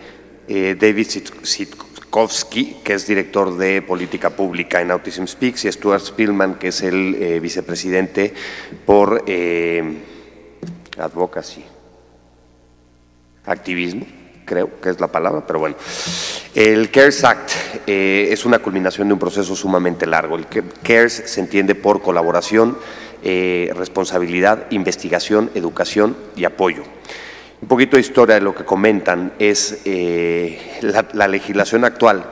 David Sitkowski, que es director de política pública en Autism Speaks, y Stuart Spillman, que es el vicepresidente por advocacy, activismo, creo que es la palabra, pero bueno. El CARES Act es una culminación de un proceso sumamente largo. El CARES se entiende por colaboración, responsabilidad, investigación, educación y apoyo. Un poquito de historia de lo que comentan es la legislación actual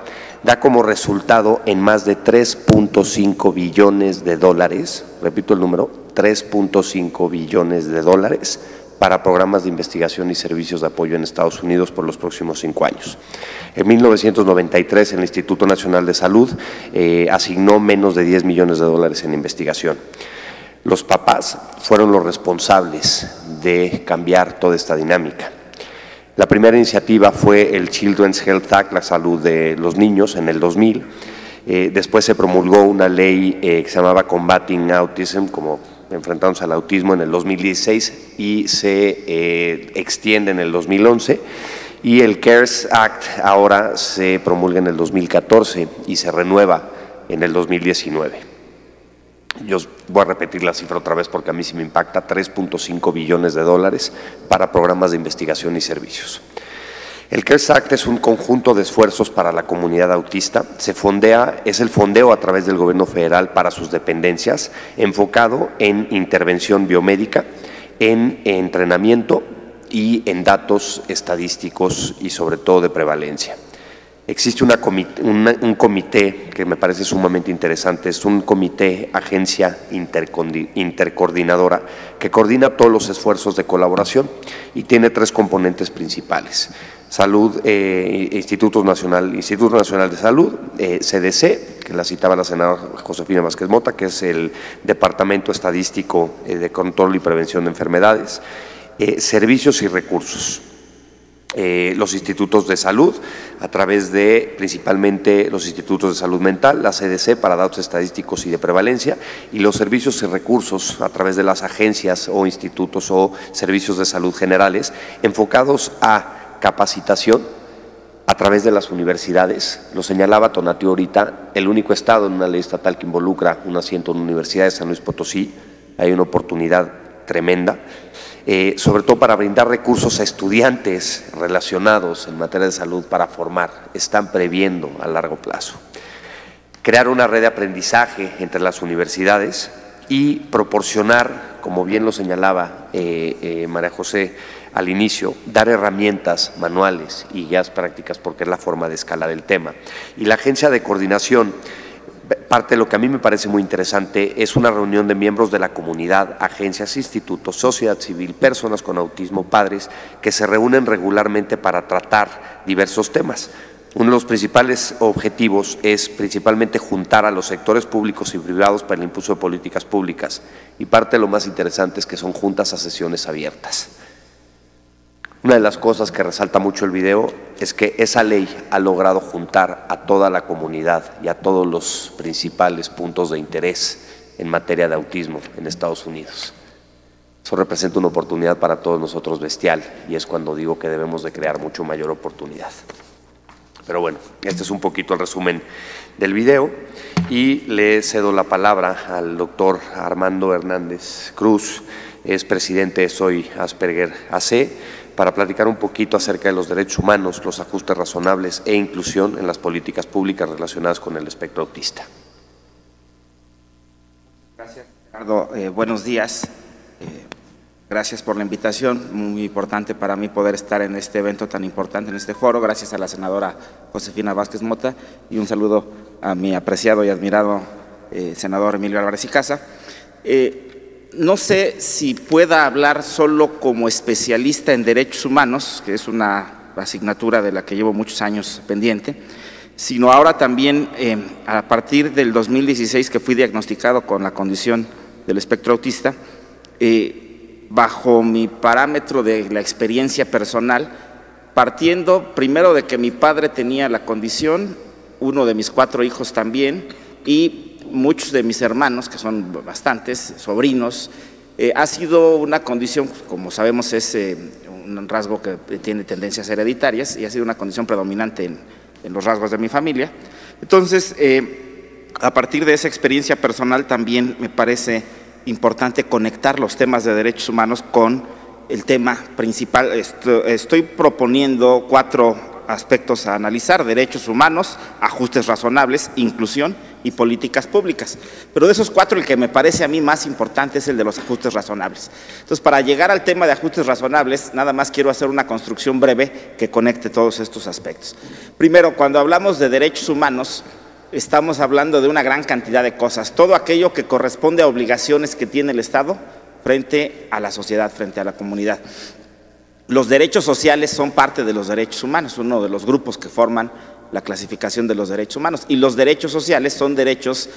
da como resultado en más de 3.5 billones de dólares, repito el número, 3.5 billones de dólares para programas de investigación y servicios de apoyo en Estados Unidos por los próximos 5 años. En 1993, el Instituto Nacional de Salud asignó menos de $10 millones en investigación. Los papás fueron los responsables de cambiar toda esta dinámica. La primera iniciativa fue el Children's Health Act, la salud de los niños, en el 2000. Después se promulgó una ley que se llamaba Combating Autism, como enfrentándose al autismo, en el 2016, y se extiende en el 2011. Y el CARES Act ahora se promulga en el 2014 y se renueva en el 2019. Yo voy a repetir la cifra otra vez porque a mí sí me impacta: $3.5 billones para programas de investigación y servicios. El CARES Act es un conjunto de esfuerzos para la comunidad autista. Es el fondeo a través del gobierno federal para sus dependencias, enfocado en intervención biomédica, en entrenamiento y en datos estadísticos y sobre todo de prevalencia. Existe un comité que me parece sumamente interesante, es un comité agencia intercoordinadora que coordina todos los esfuerzos de colaboración y tiene 3 componentes principales: Salud, Instituto Nacional de Salud, CDC, que la citaba la senadora Josefina Vázquez Mota, que es el Departamento Estadístico de Control y Prevención de Enfermedades, servicios y recursos. Los institutos de salud, a través de principalmente los institutos de salud mental, la CDC para datos estadísticos y de prevalencia, y los servicios y recursos a través de las agencias o institutos o servicios de salud generales, enfocados a capacitación a través de las universidades. Lo señalaba Tonatiuh ahorita, el único estado en una ley estatal que involucra un asiento en una universidad es San Luis Potosí. Hay una oportunidad tremenda. Sobre todo para brindar recursos a estudiantes relacionados en materia de salud para formar, están previendo a largo plazo. Crear una red de aprendizaje entre las universidades y proporcionar, como bien lo señalaba María José al inicio, dar herramientas, manuales y guías prácticas, porque es la forma de escalar el tema. Y la agencia de coordinación, parte de lo que a mí me parece muy interesante, es una reunión de miembros de la comunidad, agencias, institutos, sociedad civil, personas con autismo, padres, que se reúnen regularmente para tratar diversos temas. Uno de los principales objetivos es principalmente juntar a los sectores públicos y privados para el impulso de políticas públicas, y parte de lo más interesante es que son juntas a sesiones abiertas. Una de las cosas que resalta mucho el video es que esa ley ha logrado juntar a toda la comunidad y a todos los principales puntos de interés en materia de autismo en Estados Unidos. Eso representa una oportunidad para todos nosotros bestial, y es cuando digo que debemos de crear mucho mayor oportunidad. Pero bueno, este es un poquito el resumen del video, y le cedo la palabra al doctor Armando Hernández Cruz, es presidente de Soy Asperger AC, para platicar un poquito acerca de los derechos humanos, los ajustes razonables e inclusión en las políticas públicas relacionadas con el espectro autista. Gracias, Ricardo. Buenos días. Gracias por la invitación, muy importante para mí poder estar en este evento tan importante, en este foro. Gracias a la senadora Josefina Vázquez Mota, y un saludo a mi apreciado y admirado senador Emilio Álvarez y Casa. No sé si pueda hablar solo como especialista en derechos humanos, que es una asignatura de la que llevo muchos años pendiente, sino ahora también a partir del 2016, que fui diagnosticado con la condición del espectro autista, bajo mi parámetro de la experiencia personal, partiendo primero de que mi padre tenía la condición, uno de mis 4 hijos también, y muchos de mis hermanos, que son bastantes, sobrinos. Ha sido una condición, como sabemos, es un rasgo que tiene tendencias hereditarias, y ha sido una condición predominante en los rasgos de mi familia. Entonces, a partir de esa experiencia personal, también me parece importante conectar los temas de derechos humanos con el tema principal. Estoy proponiendo 4 aspectos a analizar: derechos humanos, ajustes razonables, inclusión y políticas públicas. Pero de esos 4, el que me parece a mí más importante es el de los ajustes razonables. Entonces, para llegar al tema de ajustes razonables, nada más quiero hacer una construcción breve que conecte todos estos aspectos. Primero, cuando hablamos de derechos humanos, estamos hablando de una gran cantidad de cosas. Todo aquello que corresponde a obligaciones que tiene el Estado frente a la sociedad, frente a la comunidad. Los derechos sociales son parte de los derechos humanos, uno de los grupos que forman la clasificación de los derechos humanos, y los derechos sociales son derechos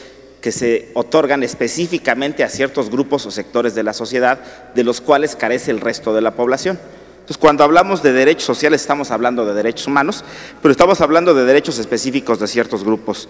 que se otorgan específicamente a ciertos grupos o sectores de la sociedad de los cuales carece el resto de la población. Entonces, cuando hablamos de derechos sociales estamos hablando de derechos humanos, pero estamos hablando de derechos específicos de ciertos grupos.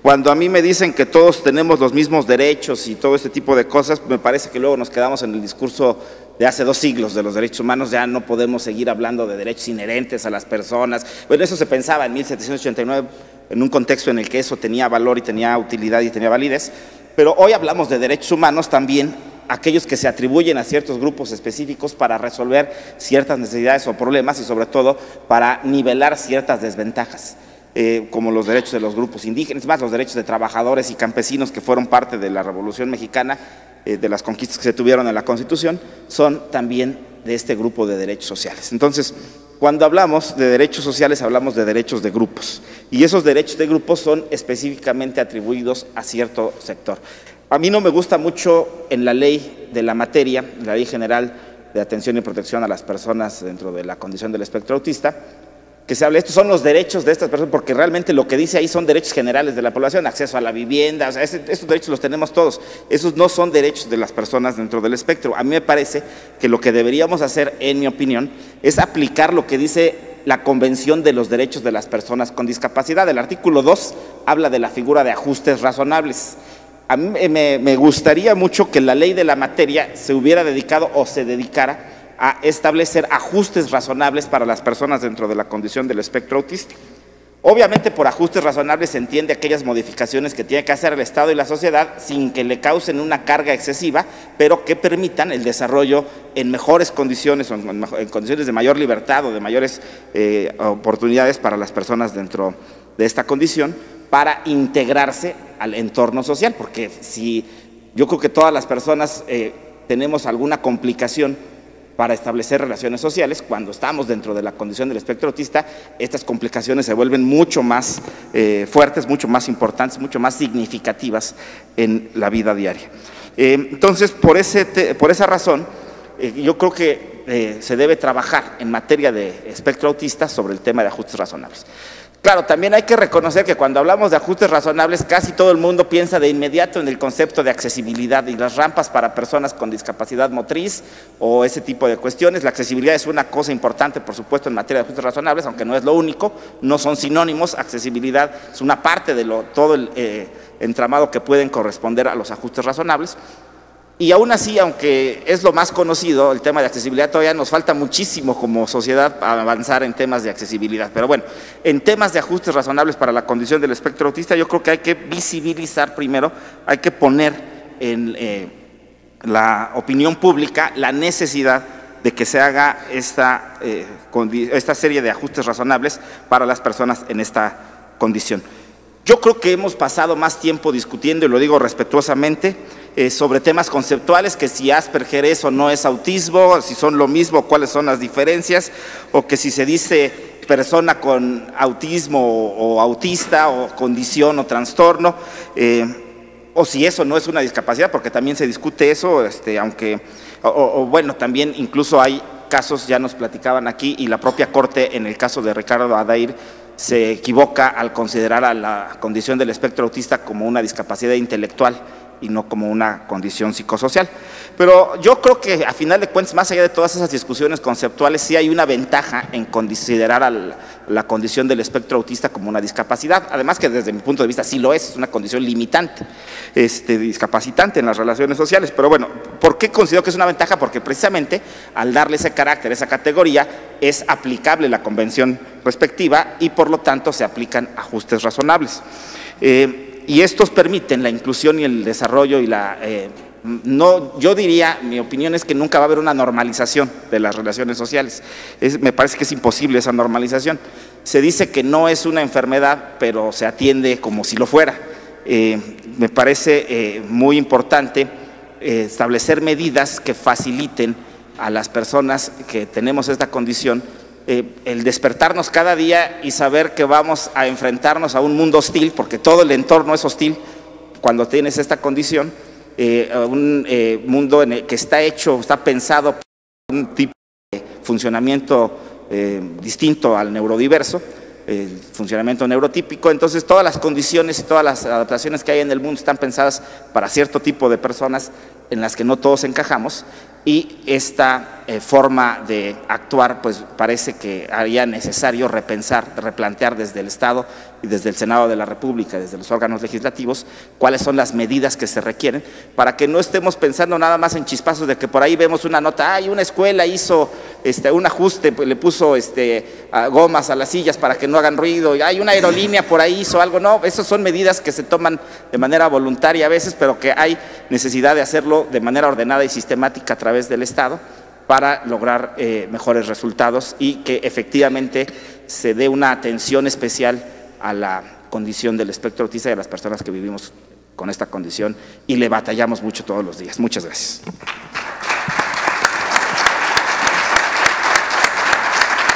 Cuando a mí me dicen que todos tenemos los mismos derechos y todo este tipo de cosas, me parece que luego nos quedamos en el discurso de hace 2 siglos de los derechos humanos, ya no podemos seguir hablando de derechos inherentes a las personas. Bueno, eso se pensaba en 1789, en un contexto en el que eso tenía valor y tenía utilidad y tenía validez, pero hoy hablamos de derechos humanos también, aquellos que se atribuyen a ciertos grupos específicos para resolver ciertas necesidades o problemas y sobre todo para nivelar ciertas desventajas, como los derechos de los grupos indígenas, más los derechos de trabajadores y campesinos que fueron parte de la Revolución Mexicana, de las conquistas que se tuvieron en la Constitución, son también de este grupo de derechos sociales. Entonces, cuando hablamos de derechos sociales, hablamos de derechos de grupos, y esos derechos de grupos son específicamente atribuidos a cierto sector. A mí no me gusta mucho en la ley de la materia, la Ley General de Atención y Protección a las Personas dentro de la condición del espectro autista, que se hable, estos son los derechos de estas personas, porque realmente lo que dice ahí son derechos generales de la población, acceso a la vivienda, o sea, estos derechos los tenemos todos, esos no son derechos de las personas dentro del espectro. A mí me parece que lo que deberíamos hacer, en mi opinión, es aplicar lo que dice la Convención de los Derechos de las Personas con Discapacidad. El artículo 2 habla de la figura de ajustes razonables. A mí me gustaría mucho que la ley de la materia se hubiera dedicado o se dedicara a establecer ajustes razonables para las personas dentro de la condición del espectro autista. Obviamente por ajustes razonables se entiende aquellas modificaciones que tiene que hacer el Estado y la sociedad sin que le causen una carga excesiva, pero que permitan el desarrollo en mejores condiciones o en condiciones de mayor libertad o de mayores oportunidades para las personas dentro de esta condición, para integrarse al entorno social, porque si yo creo que todas las personas tenemos alguna complicación para establecer relaciones sociales, cuando estamos dentro de la condición del espectro autista, estas complicaciones se vuelven mucho más fuertes, mucho más importantes, mucho más significativas en la vida diaria. Entonces, por esa razón, yo creo que se debe trabajar en materia de espectro autista sobre el tema de ajustes razonables. Claro, también hay que reconocer que cuando hablamos de ajustes razonables, casi todo el mundo piensa de inmediato en el concepto de accesibilidad y las rampas para personas con discapacidad motriz o ese tipo de cuestiones. La accesibilidad es una cosa importante, por supuesto, en materia de ajustes razonables, aunque no es lo único, no son sinónimos. Accesibilidad es una parte de todo el entramado que pueden corresponder a los ajustes razonables. Y aún así, aunque es lo más conocido, el tema de accesibilidad, todavía nos falta muchísimo como sociedad para avanzar en temas de accesibilidad. Pero bueno, en temas de ajustes razonables para la condición del espectro autista, yo creo que hay que visibilizar primero, hay que poner en la opinión pública la necesidad de que se haga esta serie de ajustes razonables para las personas en esta condición. Yo creo que hemos pasado más tiempo discutiendo, y lo digo respetuosamente, sobre temas conceptuales, que si Asperger es o no es autismo, si son lo mismo, cuáles son las diferencias, o que si se dice persona con autismo o autista o condición o trastorno, o si eso no es una discapacidad, porque también se discute eso, aunque, bueno, también incluso hay casos, ya nos platicaban aquí, y la propia Corte, en el caso de Ricardo Adair, se equivoca al considerar a la condición del espectro autista como una discapacidad intelectual y no como una condición psicosocial. Pero yo creo que a final de cuentas, más allá de todas esas discusiones conceptuales, sí hay una ventaja en considerar a la condición del espectro autista como una discapacidad, además que desde mi punto de vista sí lo es una condición limitante, discapacitante en las relaciones sociales. Pero bueno, ¿por qué considero que es una ventaja? Porque precisamente al darle ese carácter, esa categoría, es aplicable la convención respectiva y por lo tanto se aplican ajustes razonables. Y estos permiten la inclusión y el desarrollo y yo diría, mi opinión es que nunca va a haber una normalización de las relaciones sociales. Me parece que es imposible esa normalización. Se dice que no es una enfermedad, pero se atiende como si lo fuera. Me parece muy importante establecer medidas que faciliten a las personas que tenemos esta condición el despertarnos cada día y saber que vamos a enfrentarnos a un mundo hostil, porque todo el entorno es hostil cuando tienes esta condición, un mundo que está pensado para un tipo de funcionamiento distinto al neurodiverso, el funcionamiento neurotípico. Entonces todas las condiciones y todas las adaptaciones que hay en el mundo están pensadas para cierto tipo de personas en las que no todos encajamos, y esta forma de actuar pues parece que haría necesario replantear desde el Estado y desde el Senado de la República, desde los órganos legislativos, cuáles son las medidas que se requieren para que no estemos pensando nada más en chispazos de que por ahí vemos una nota, hay una escuela hizo un ajuste, pues, le puso gomas a las sillas para que no hagan ruido, y hay una aerolínea por ahí hizo algo. No, esas son medidas que se toman de manera voluntaria a veces, pero que hay necesidad de hacerlo de manera ordenada y sistemática a través del Estado para lograr mejores resultados y que efectivamente se dé una atención especial a la condición del espectro autista y a las personas que vivimos con esta condición y le batallamos mucho todos los días. Muchas gracias.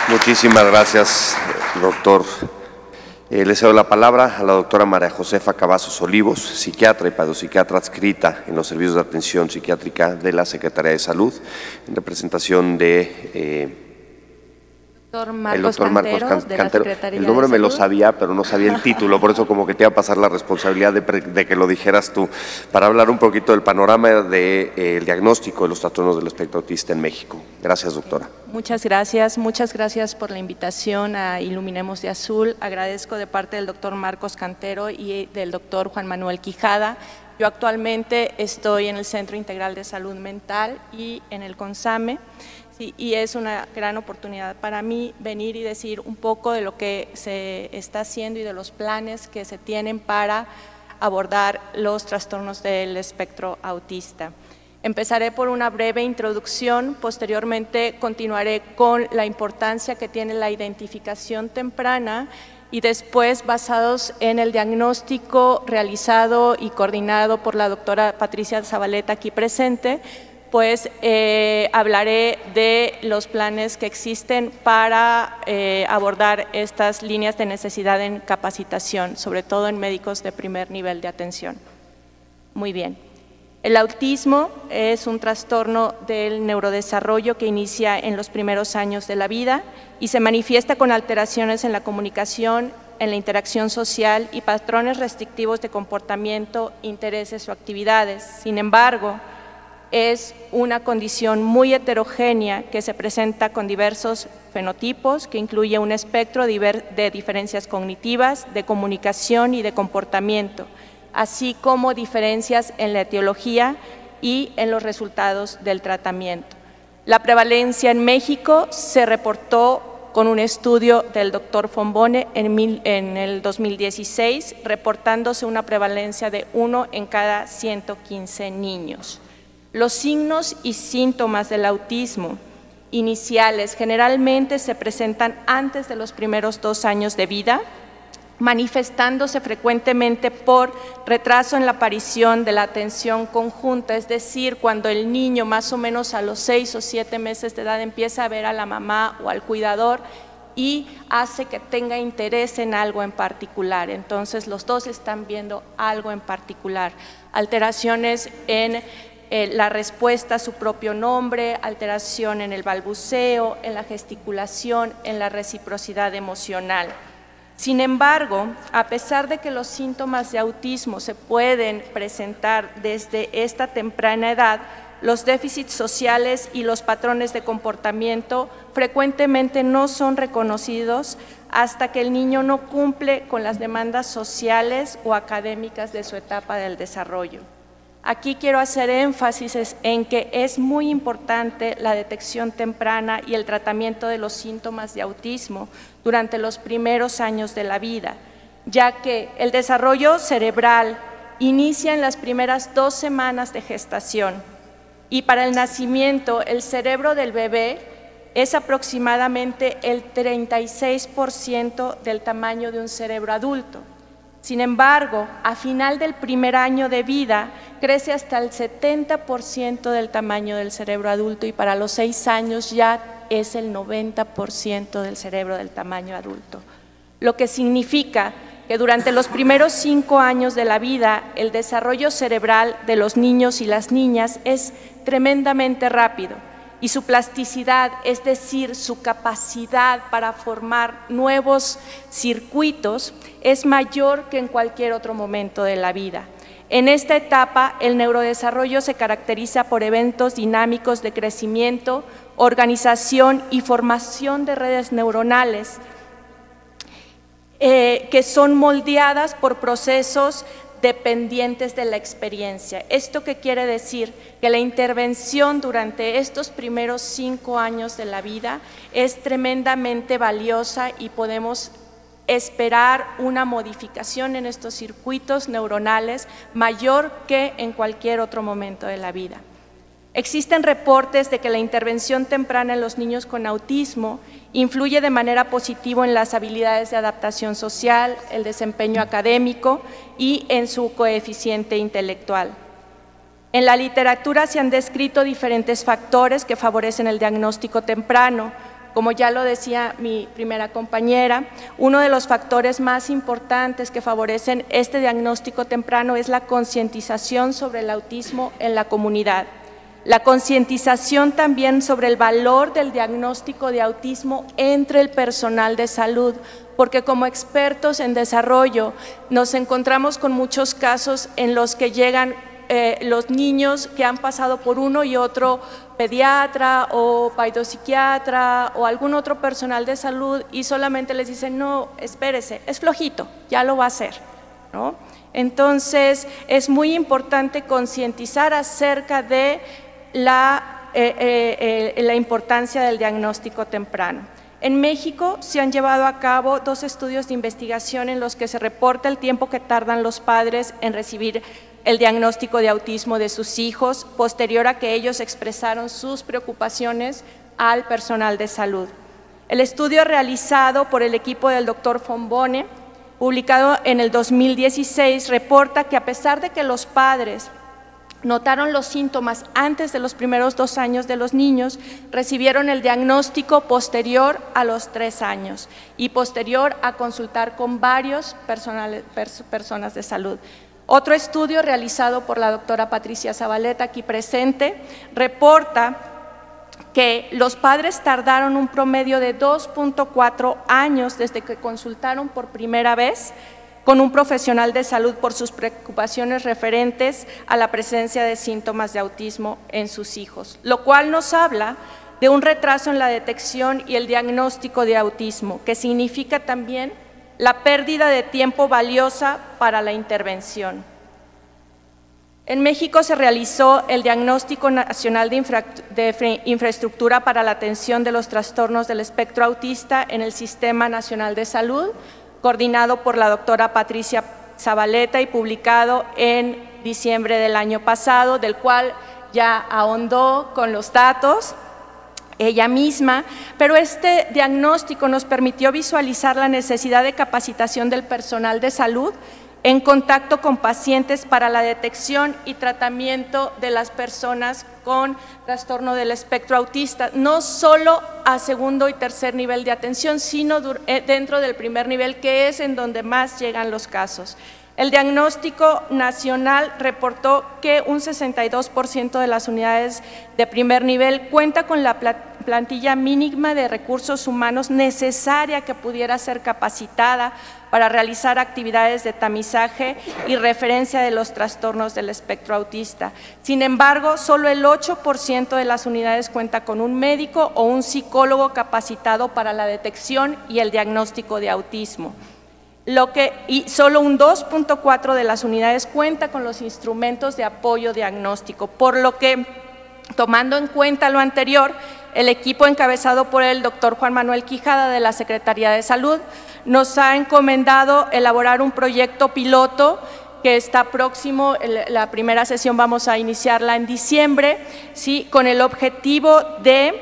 Muchísimas gracias, doctor. Le cedo la palabra a la doctora María Josefa Cavazos Olivos, psiquiatra y pedopsiquiatra adscrita en los servicios de atención psiquiátrica de la Secretaría de Salud, en representación de el doctor Marcos Cantero. El nombre me lo sabía, pero no sabía el título, por eso como que te iba a pasar la responsabilidad de que lo dijeras tú, para hablar un poquito del panorama del diagnóstico de los trastornos del espectro autista en México. Gracias, doctora. Muchas gracias por la invitación a Iluminemos de Azul. Agradezco de parte del doctor Marcos Cantero y del doctor Juan Manuel Quijada. Yo actualmente estoy en el Centro Integral de Salud Mental y en el CONSAME. Y es una gran oportunidad para mí venir y decir un poco de lo que se está haciendo y de los planes que se tienen para abordar los trastornos del espectro autista. Empezaré por una breve introducción, posteriormente continuaré con la importancia que tiene la identificación temprana y después, basados en el diagnóstico realizado y coordinado por la doctora Patricia Zabaleta aquí presente, pues hablaré de los planes que existen para abordar estas líneas de necesidad en capacitación, sobre todo en médicos de primer nivel de atención. Muy bien. El autismo es un trastorno del neurodesarrollo que inicia en los primeros años de la vida y se manifiesta con alteraciones en la comunicación, en la interacción social y patrones restrictivos de comportamiento, intereses o actividades. Sin embargo, es una condición muy heterogénea que se presenta con diversos fenotipos, que incluye un espectro de diferencias cognitivas, de comunicación y de comportamiento, así como diferencias en la etiología y en los resultados del tratamiento. La prevalencia en México se reportó con un estudio del doctor Fombone en el 2016, reportándose una prevalencia de 1 en cada 115 niños. Los signos y síntomas del autismo iniciales generalmente se presentan antes de los primeros 2 años de vida, manifestándose frecuentemente por retraso en la aparición de la atención conjunta, es decir, cuando el niño más o menos a los 6 o 7 meses de edad empieza a ver a la mamá o al cuidador y hace que tenga interés en algo en particular. Entonces los dos están viendo algo en particular, alteraciones en la respuesta a su propio nombre, alteración en el balbuceo, en la gesticulación, en la reciprocidad emocional. Sin embargo, a pesar de que los síntomas de autismo se pueden presentar desde esta temprana edad, los déficits sociales y los patrones de comportamiento frecuentemente no son reconocidos hasta que el niño no cumple con las demandas sociales o académicas de su etapa del desarrollo. Aquí quiero hacer énfasis en que es muy importante la detección temprana y el tratamiento de los síntomas de autismo durante los primeros años de la vida, ya que el desarrollo cerebral inicia en las primeras 2 semanas de gestación y para el nacimiento el cerebro del bebé es aproximadamente el 36% del tamaño de un cerebro adulto. Sin embargo, a final del primer año de vida crece hasta el 70% del tamaño del cerebro adulto y para los 6 años ya es el 90% del cerebro del tamaño adulto, lo que significa que durante los primeros 5 años de la vida el desarrollo cerebral de los niños y las niñas es tremendamente rápido y su plasticidad, es decir, su capacidad para formar nuevos circuitos, es mayor que en cualquier otro momento de la vida. En esta etapa, el neurodesarrollo se caracteriza por eventos dinámicos de crecimiento, organización y formación de redes neuronales que son moldeadas por procesos dependientes de la experiencia. ¿Esto qué quiere decir? Que la intervención durante estos primeros 5 años de la vida es tremendamente valiosa y podemos esperar una modificación en estos circuitos neuronales mayor que en cualquier otro momento de la vida. Existen reportes de que la intervención temprana en los niños con autismo influye de manera positiva en las habilidades de adaptación social, el desempeño académico y en su coeficiente intelectual. En la literatura se han descrito diferentes factores que favorecen el diagnóstico temprano. Como ya lo decía mi primera compañera, uno de los factores más importantes que favorecen este diagnóstico temprano es la concientización sobre el autismo en la comunidad. La concientización también sobre el valor del diagnóstico de autismo entre el personal de salud, porque como expertos en desarrollo nos encontramos con muchos casos en los que llegan los niños que han pasado por uno y otro pediatra o paidopsiquiatra o algún otro personal de salud y solamente les dicen, no, espérese, es flojito, ya lo va a hacer, ¿no? Entonces, es muy importante concientizar acerca de la importancia del diagnóstico temprano. En México se han llevado a cabo 2 estudios de investigación en los que se reporta el tiempo que tardan los padres en recibir el diagnóstico de autismo de sus hijos, posterior a que ellos expresaron sus preocupaciones al personal de salud. El estudio realizado por el equipo del doctor Fombone, publicado en el 2016, reporta que a pesar de que los padres notaron los síntomas antes de los primeros 2 años de los niños, recibieron el diagnóstico posterior a los 3 años y posterior a consultar con varios personas de salud. Otro estudio realizado por la doctora Patricia Zabaleta, aquí presente, reporta que los padres tardaron un promedio de 2.4 años desde que consultaron por primera vez con un profesional de salud por sus preocupaciones referentes a la presencia de síntomas de autismo en sus hijos, lo cual nos habla de un retraso en la detección y el diagnóstico de autismo, que significa también la pérdida de tiempo valiosa para la intervención. En México se realizó el Diagnóstico Nacional de Infraestructura para la Atención de los Trastornos del Espectro Autista en el Sistema Nacional de Salud, coordinado por la doctora Patricia Zabaleta y publicado en diciembre del año pasado, del cual ya ahondó con los datos ella misma, pero este diagnóstico nos permitió visualizar la necesidad de capacitación del personal de salud en contacto con pacientes para la detección y tratamiento de las personas con trastorno del espectro autista, no solo a segundo y tercer nivel de atención, sino dentro del primer nivel, que es en donde más llegan los casos. El diagnóstico nacional reportó que un 62% de las unidades de primer nivel cuenta con la plantilla mínima de recursos humanos necesaria que pudiera ser capacitada para realizar actividades de tamizaje y referencia de los trastornos del espectro autista. Sin embargo, solo el 8% de las unidades cuenta con un médico o un psicólogo capacitado para la detección y el diagnóstico de autismo. Y solo un 2.4% de las unidades cuenta con los instrumentos de apoyo diagnóstico, por lo que, tomando en cuenta lo anterior, el equipo encabezado por el doctor Juan Manuel Quijada de la Secretaría de Salud nos ha encomendado elaborar un proyecto piloto que está próximo. La primera sesión vamos a iniciarla en diciembre, ¿sí?, con el objetivo de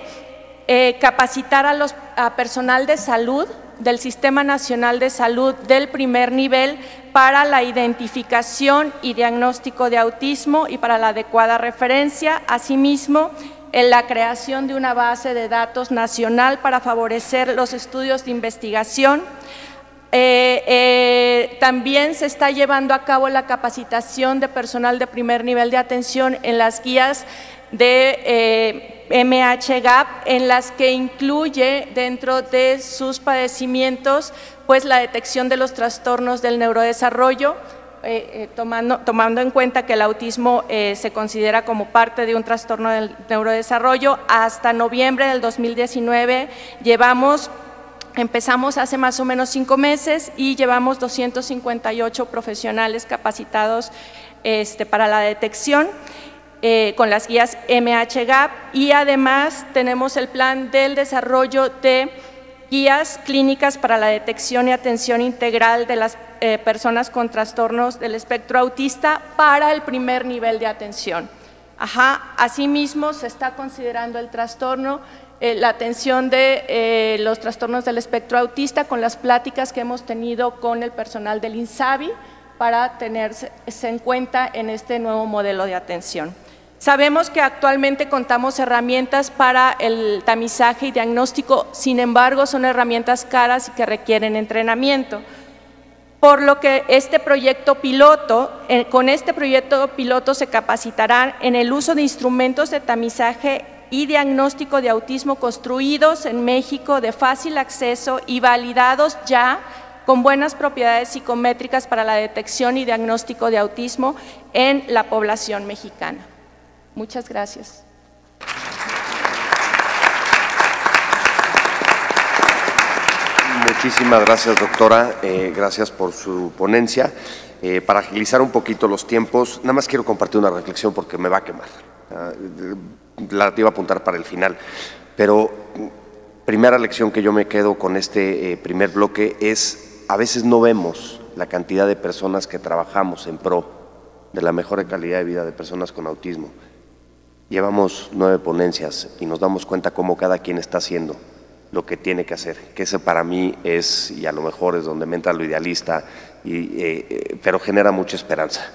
capacitar a personal de salud del Sistema Nacional de Salud del primer nivel para la identificación y diagnóstico de autismo y para la adecuada referencia. Asimismo, en la creación de una base de datos nacional para favorecer los estudios de investigación También se está llevando a cabo la capacitación de personal de primer nivel de atención en las guías de MHGAP, en las que incluye dentro de sus padecimientos pues la detección de los trastornos del neurodesarrollo, tomando en cuenta que el autismo se considera como parte de un trastorno del neurodesarrollo. Hasta noviembre del 2019 empezamos hace más o menos 5 meses y llevamos 258 profesionales capacitados para la detección con las guías MHGAP, y además tenemos el plan del desarrollo de guías clínicas para la detección y atención integral de las personas con trastornos del espectro autista para el primer nivel de atención. Asimismo, se está considerando el trastorno, la atención de los trastornos del espectro autista con las pláticas que hemos tenido con el personal del INSABI para tenerse en cuenta en este nuevo modelo de atención. Sabemos que actualmente contamos herramientas para el tamizaje y diagnóstico, sin embargo, son herramientas caras y que requieren entrenamiento. Por lo que con este proyecto piloto se capacitarán en el uso de instrumentos de tamizaje y diagnóstico de autismo construidos en México de fácil acceso y validados ya con buenas propiedades psicométricas para la detección y diagnóstico de autismo en la población mexicana. Muchas gracias. Muchísimas gracias, doctora. Gracias por su ponencia. Para agilizar un poquito los tiempos, nada más quiero compartir una reflexión porque me va a quemar. La iba a apuntar para el final, pero primera lección que yo me quedo con este primer bloque es: a veces no vemos la cantidad de personas que trabajamos en pro de la mejor calidad de vida de personas con autismo. Llevamos 9 ponencias y nos damos cuenta cómo cada quien está haciendo lo que tiene que hacer, que ese para mí es, y a lo mejor es donde me entra lo idealista, pero genera mucha esperanza.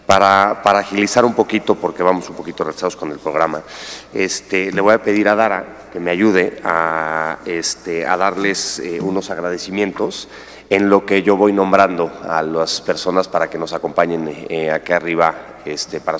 Para agilizar un poquito, porque vamos un poquito retrasados con el programa, le voy a pedir a Dara que me ayude a darles unos agradecimientos en lo que yo voy nombrando a las personas para que nos acompañen aquí arriba para